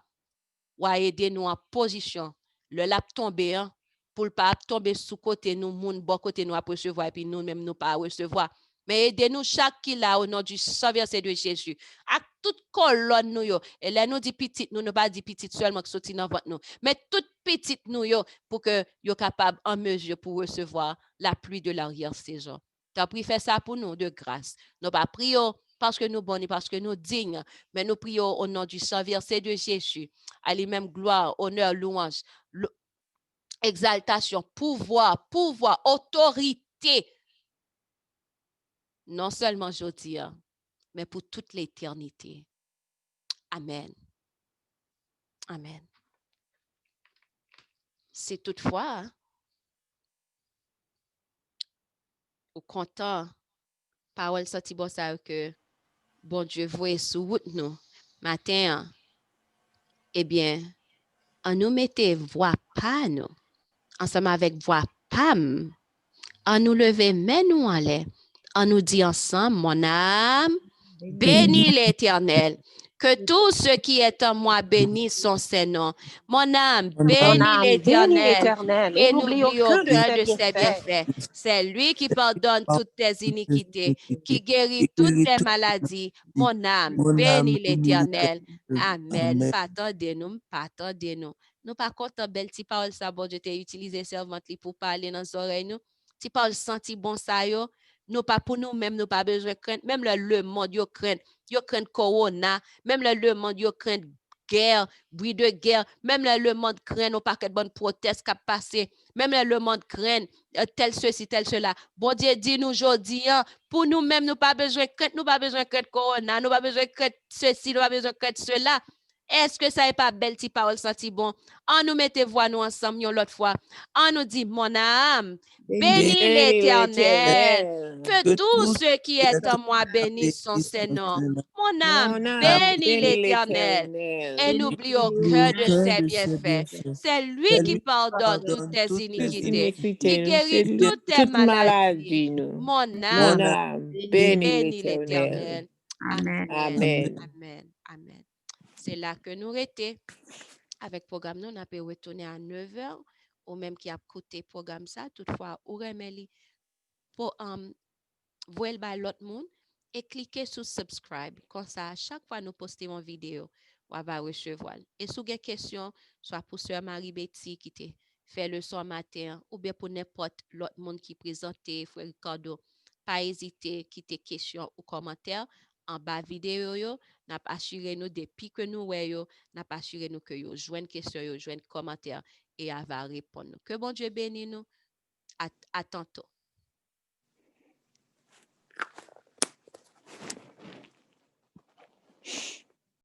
ou aider-nous en position. Le lap tomber hein, pour ne pas tomber sous côté nous, moun bon côté nous à recevoir et puis nous même nous pas recevoir. Mais aidez-nous chaque qui là au nom du Saint-Verset de Jésus. À toute colonne nous yo. Et là nous dit petite, nous ne pas dit petite seulement qui sorti dans votre nous. Mais toute petite nous yo pour que yo capable en mesure pour recevoir la pluie de l'arrière-saison. Tu as pris faire ça pour nous de grâce. Nous pas prions parce que nous bons parce que nous dignes, mais nous prions au nom du Saint-Verset de Jésus. À lui-même gloire, honneur, louange, exaltation, pouvoir, autorité. Non seulement aujourd'hui, mais pour toute l'éternité. Amen. Amen. C'est toutefois, au content, parole sorti bon ça que bon Dieu voit sous route nous matin. Eh bien, on nous mettait voix pas nous, ensemble avec voix pam, on nous lever mais nous en l'air, on nous dit ensemble, mon âme, bénis l'Éternel. Que tout ce qui est en moi bénisse son Saint-Nom. Mon âme, bénis l'Éternel et n'oublie aucun de ses bienfaits. C'est lui qui pardonne toutes tes iniquités, qui guérit toutes tes maladies. Mon âme, bénis l'Éternel. Amen. Pas attendez-nous. Nous pas content belle ti parole ça bon Dieu t'a utilisé servante pour parler dans nos oreilles nous. Ti parole senti bon ça yo. Nous pas pour nous même nous pas besoin craindre même le monde yo craindre corona même le monde yo craindre guerre bruit de guerre même le monde craint nos paquet de bonnes protestes qui passé même le monde craint tel ceci tel cela bon Dieu dit nous aujourd'hui pour nous même nous pas besoin craindre nous pas besoin craindre corona nous pas besoin craindre ceci nous pas besoin craindre cela. Est-ce que ça n'est pas belle petite parole senti bon? On nous mettez voix nous ensemble l'autre fois. On nous dit mon âme, bénis l'Éternel. Que tout ce qui est en moi bénisse son Saint-Nom. Mon âme, bénis l'Éternel. Et n'oublie aucun de ses bienfaits. C'est lui qui pardonne toutes tes iniquités, qui guérit toutes tes maladies. Mon âme, bénis l'Éternel. Amen. Amen. Amen. C'est là que nous étions. Avec le programme, nous avons retourné à 9h, ou même qui a coûté le programme ça. Toutefois, ou remettez pour voir l'autre monde et cliquer sur subscribe. Comme ça, à chaque fois que nous postons une vidéo, on va recevoir. Et si vous avez des questions, soit pour Sœur Marie-Betty qui te fait le son matin, ou bien pour n'importe l'autre monde qui présente, Frère Ricardo, pas hésiter à quitter questions ou commentaires en bas vidéo yo. N'a pas assuré nous depuis que nous voyons, n'a pas assuré nous que yo joigne question yo joigne commentaire et elle va répondre. Que bon Dieu bénisse nous. À tantôt.